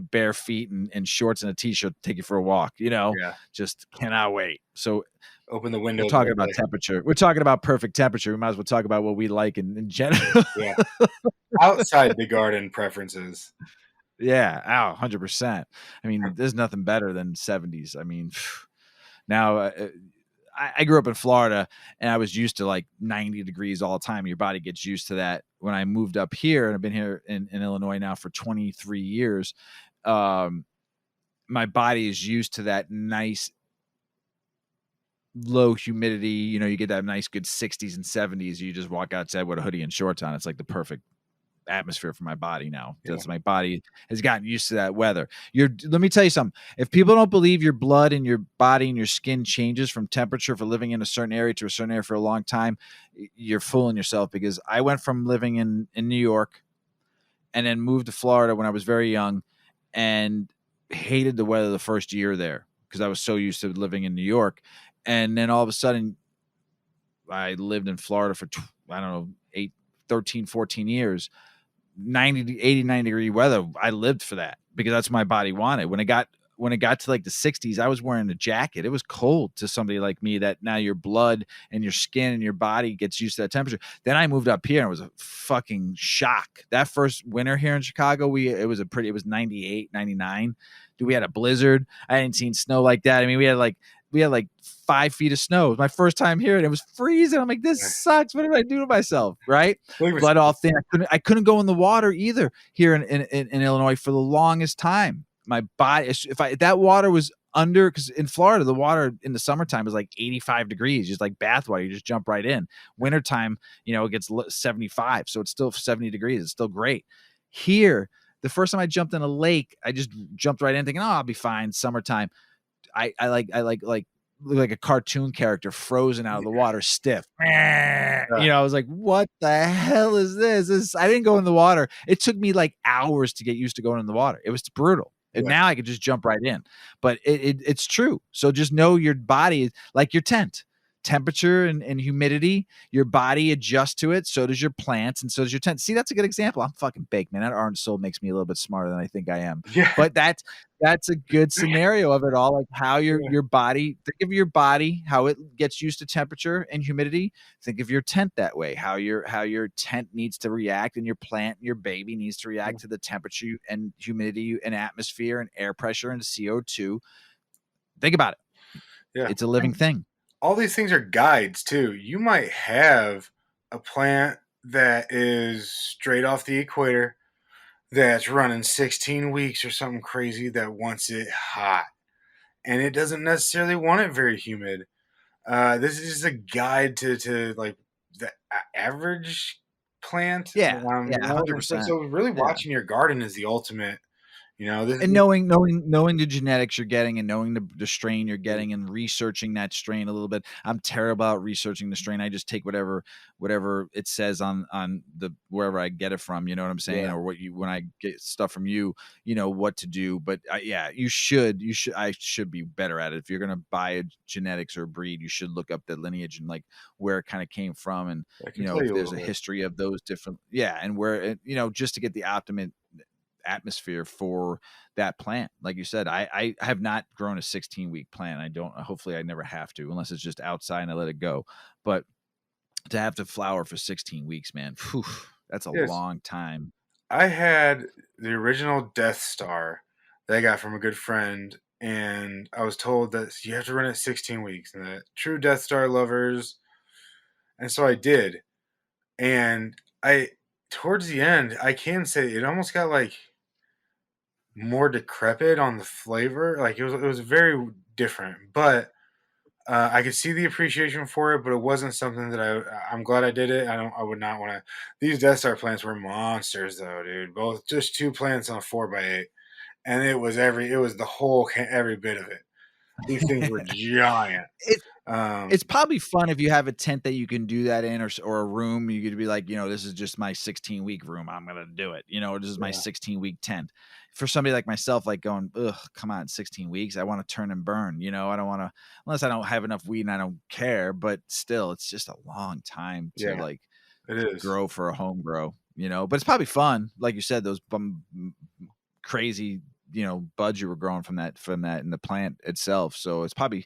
bare feet and shorts and a t-shirt to take you for a walk, Yeah. just cannot wait. So Open the windows. we're talking about temperature. We're talking about perfect temperature. We might as well talk about what we like in general. Yeah. Outside the garden preferences. Yeah. 100%. I mean, there's nothing better than 70s. I mean, now I grew up in Florida and I was used to like 90 degrees all the time. Your body gets used to that. When I moved up here, and I've been here in Illinois now for 23 years, my body is used to that nice low humidity. You get that nice good 60s and 70s. You just walk outside with a hoodie and shorts on. It's like the perfect atmosphere for my body now. Yeah. My body has gotten used to that weather. Let me tell you something. If people don't believe your blood and your body and your skin changes from temperature for living in a certain area to a certain area for a long time, you're fooling yourself, because I went from living in New York and then moved to Florida when I was very young and hated the weather the first year there because I was so used to living in New York. And then all of a sudden I lived in Florida for, 13, 14 years. 90, 80, 90 degree weather. I lived for that because that's what my body wanted. When it got to like the 60s, I was wearing a jacket. It was cold to somebody like me that now your blood and your skin and your body gets used to that temperature. Then I moved up here and it was a fucking shock. That first winter here in Chicago, it was 98, 99. Dude, we had a blizzard. I hadn't seen snow like that. I mean, we had like 5 feet of snow. It was my first time here and it was freezing. I'm like, this sucks. What did I do to myself? Right? Blood all thin. I couldn't go in the water either here in Illinois for the longest time. My body, if that water was under, because in Florida, the water in the summertime is like 85 degrees, just like bath water. You just jump right in. Wintertime, it gets 75. So it's still 70 degrees. It's still great. Here, the first time I jumped in a lake, I just jumped right in thinking, oh, I'll be fine. Summertime. I look like a cartoon character frozen out of the water, stiff. I was like, what the hell is this? I didn't go in the water. It took me like hours to get used to going in the water. It was brutal. And Yeah. now I could just jump right in. But it's true. So just know your body is like your tent. Temperature and humidity, your body adjusts to it. So does your plants, and so does your tent. See, that's a good example. I'm fucking baked, man. That orange soul makes me a little bit smarter than I think I am. Yeah. But that's a good scenario of it all, like how Yeah. your body, think of your body, how it gets used to temperature and humidity. Think of your tent that way, how your tent needs to react, and your plant and your baby needs to react to the temperature and humidity and atmosphere and air pressure and CO2. Think about it. Yeah. It's a living thing. All these things are guides too. You might have a plant that is straight off the equator that's running 16 weeks or something crazy that wants it hot, and it doesn't necessarily want it very humid. This is just a guide to like the average plant. Yeah, yeah, And so, 100%. really Yeah. watching your garden is the ultimate. This And is knowing the genetics you're getting, and knowing the strain you're getting, and researching that strain a little bit. I'm terrible at researching the strain. I just take whatever it says on the wherever I get it from, you know what I'm saying? yeah, Or what you when I get stuff from you, you know what to do. But yeah, I should be better at it. If you're gonna buy a genetics or a breed, you should look up the lineage and like where it kind of came from, and I can you know tell if you a there's little a bit. history of those different, yeah, and where it, you know, just to get the optimum atmosphere for that plant. Like you said, I have not grown a 16-week plant. I don't, hopefully I never have to, unless it's just outside and I let it go. But to have to flower for 16 weeks, man, whew, that's a Yes, long time. I had the original Death Star that I got from a good friend, and I was told that you have to run it 16 weeks, and that true Death Star lovers, and so I did. And I, towards the end, I can say it almost got like more decrepit on the flavor. Like it was very different, but I could see the appreciation for it, but it wasn't something that I'm glad I did it. I would not want to. These Death Star plants were monsters, though, dude. Both just two plants on a 4x8, and it was the whole every bit of it. These things were giant. It Um, It's probably fun if you have a tent that you can do that in, or a room. You could be like, you know, this is just my 16-week room. I'm gonna do it. You know, this is my yeah, 16-week tent. For somebody like myself, like going, ugh, come on, 16 weeks. I want to turn and burn. You know, I don't want to, unless I don't have enough weed and I don't care. But still, it's just a long time to yeah, like it is. grow for a home grow. You know, but it's probably fun, like you said, those crazy, you know, buds you were growing from that in the plant itself. So it's probably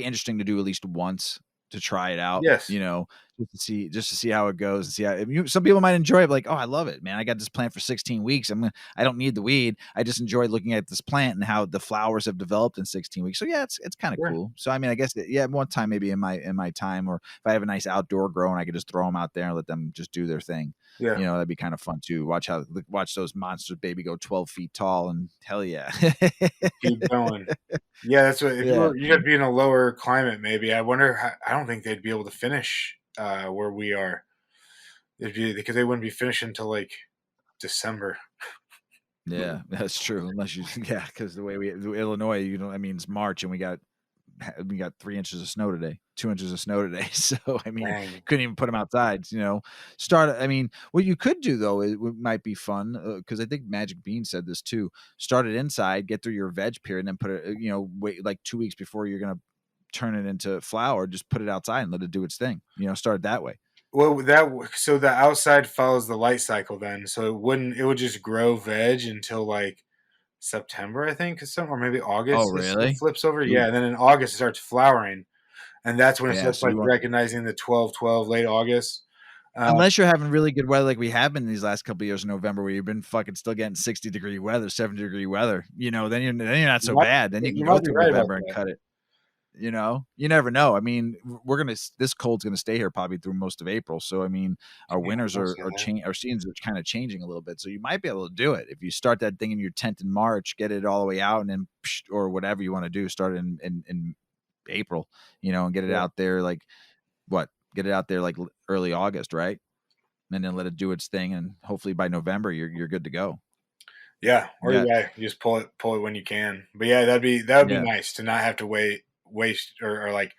interesting to do at least once, to try it out, Yes, you know, just to see how it goes, and see how, if you, some people might enjoy it, like, oh, I love it, man. I got this plant for 16 weeks. I don't need the weed. I just enjoy looking at this plant and how the flowers have developed in 16 weeks. So yeah, it's kind of yeah, cool. So I mean, I guess yeah, one time maybe in my time, or if I have a nice outdoor grow and I could just throw them out there and let them just do their thing. yeah. You know, that'd be kind of fun too. Watch those monsters, baby, go 12 feet tall, and hell yeah. Keep going. Yeah, that's what. If Yeah. you'd have to be in a lower climate, maybe. I wonder. I don't think they'd be able to finish where we are. Because they wouldn't be finishing until like December. Yeah, that's true. Unless you, yeah, because the way Illinois, you know, I mean, it's March and we got 3 inches of snow today, 2 inches of snow today. So I mean, Dang. couldn't even put them outside. You know, start. I mean, what you could do though, might be fun, because I think Magic Bean said this too. Start it inside, get through your veg period, and then put it. You know, wait like 2 weeks before you're gonna turn it into flower. Just put it outside and let it do its thing. You know, start it that way. Well, so the outside follows the light cycle then, so it wouldn't. It would just grow veg until like September, I think, or maybe Oh, August. It really? flips over, yeah, Ooh, and then in August it starts flowering, and that's when it yeah. starts So like you want, recognizing the 12/12 late August. Uh, unless you're having really good weather like we have been these last couple of years in November, where you've been fucking still getting 60-degree weather, 70-degree weather, you know, then you're not you so might bad. Then you can you go might be through right about November and that. cut it. You know, you never know. I mean, this cold's gonna stay here probably through most of April. So I mean, our Yeah, winters don't say that. our seasons are kind of changing a little bit. So you might be able to do it if you start that thing in your tent in March, get it all the way out, and then or whatever you want to do, start it in April, you know, and get it Yeah, out there like what? Get it out there like early August, right? And then let it do its thing, and hopefully by November you're good to go. yeah, or Yeah, you just pull it when you can. But yeah, that would be yeah, nice to not have to waste or like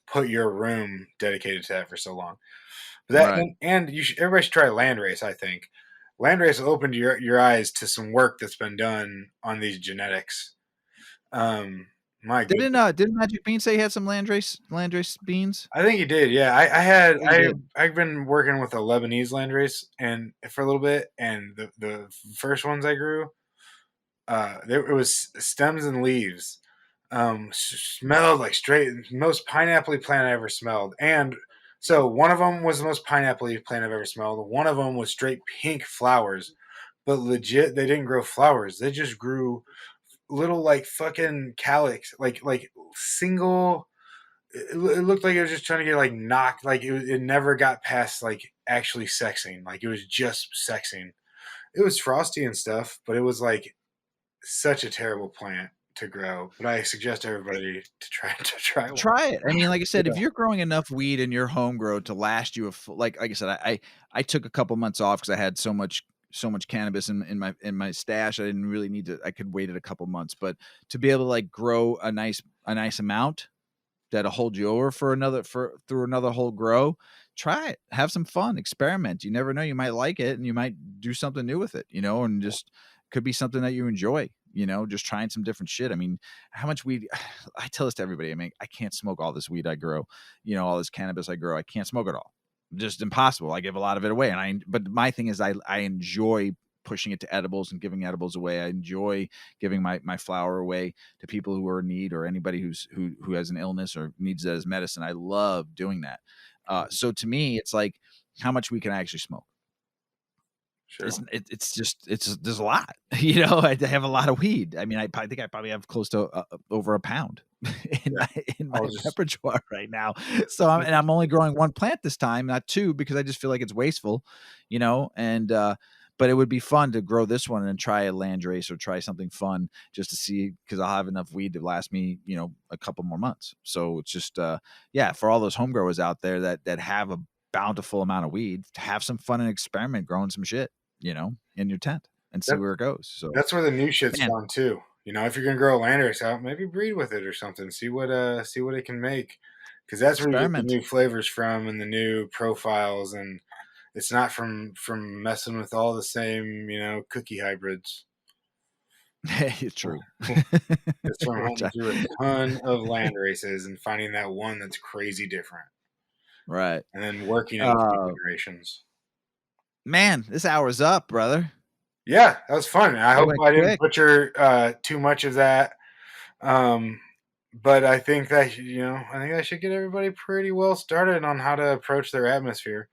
put your room dedicated to that for so long. But that right. and everybody should try a land race. I think landrace opened your eyes to some work that's been done on these genetics. My Didn't goodness. didn't Magic Bean say he had some landrace beans? I think he did. Yeah, I think he did. I've been working with a Lebanese landrace and for a little bit, and the first ones I grew, it was stems and leaves. Smelled like straight most pineapple plant I ever smelled, and so one of them was the most pineapple plant I've ever smelled. One of them was straight pink flowers, but legit they didn't grow flowers. They just grew little like fucking calyx, like single. It looked like it was just trying to get like knocked. Like it never got past like actually sexing. Like it was just sexing. It was frosty and stuff, but it was like such a terrible plant to grow. But I suggest everybody to try one. Try it. I mean, like I said, Yeah. if you're growing enough weed in your home grow to last you like I said, I took a couple months off because I had so much cannabis in my stash. I didn't really need to. I could wait it a couple months, but to be able to like grow a nice amount that'll hold you over through another whole grow. Try it. Have some fun. Experiment. You never know. You might like it, and you might do something new with it. And just could be something that you enjoy. Just trying some different shit. I mean, how much weed? I tell this to everybody. I mean, I can't smoke all this weed I grow. All this cannabis I grow. I can't smoke it all. Just impossible. I give a lot of it away, but my thing is, I enjoy pushing it to edibles and giving edibles away. I enjoy giving my flower away to people who are in need or anybody who has an illness or needs it as medicine. I love doing that. So to me, it's like how much we can actually smoke. Sure. There's a lot, I have a lot of weed. I mean, I think I probably have close to over a pound in my repertoire right now. So I'm only growing one plant this time, not two, because I just feel like it's wasteful, and, but it would be fun to grow this one and try a landrace or try something fun just to see, because I'll have enough weed to last me, a couple more months. So it's just, for all those home growers out there that have a bountiful amount of weed, to have some fun and experiment growing some shit, in your tent and see where it goes. So that's where the new shit's fun too. If you're gonna grow a landrace out, maybe breed with it or something. See what it can make, because that's where you get the new flavors from and the new profiles, and it's not from messing with all the same cookie hybrids. It's true. It's from hunting through a ton of land races and finding that one that's crazy different, right? And then working on generations. Man, this hour's up, brother. Yeah, that was fun. I hope I didn't butcher too much of that. But I think that I should get everybody pretty well started on how to approach their atmosphere.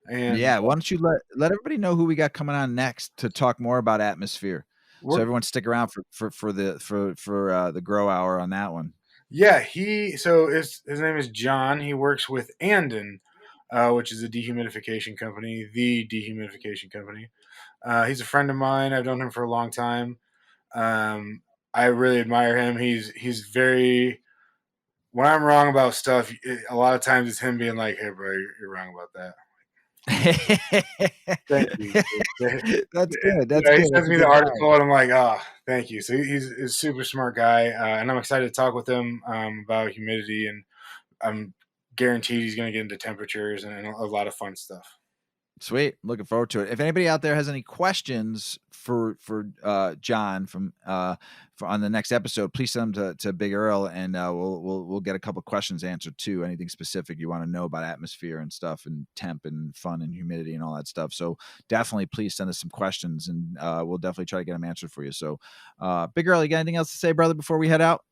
And why don't you let everybody know who we got coming on next to talk more about atmosphere? So everyone stick around for the grow hour on that one. Yeah, his name is John. He works with Andon, which is a dehumidification company, he's a friend of mine. I've known him for a long time. I really admire him. He's very. When I'm wrong about stuff, a lot of times it's him being like, "Hey, bro, you're wrong about that." Thank you. That's good. That's good. He sends me the article, and I'm like, "Oh, thank you." So he's a super smart guy, and I'm excited to talk with him about humidity, and I'm guaranteed he's going to get into temperatures and a lot of fun stuff. Sweet. Looking forward to it. If anybody out there has any questions for John for on the next episode, please send them to Big Earl, and we'll get a couple questions answered too. Anything specific you want to know about atmosphere and stuff, and temp and fun and humidity and all that stuff. So definitely please send us some questions, and we'll definitely try to get them answered for you. So Big Earl, you got anything else to say, brother, before we head out?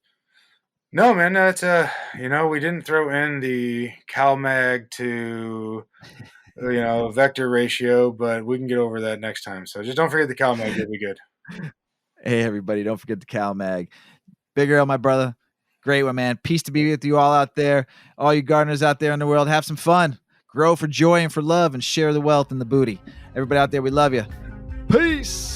No, man, that's we didn't throw in the CalMag to vector ratio, but we can get over that next time. So just don't forget the CalMag. You'll be good. Hey, everybody, don't forget the CalMag. Big Earl, my brother. Great one, man. Peace to be with you all out there. All you gardeners out there in the world, have some fun. Grow for joy and for love, and share the wealth and the booty. Everybody out there, we love you. Peace.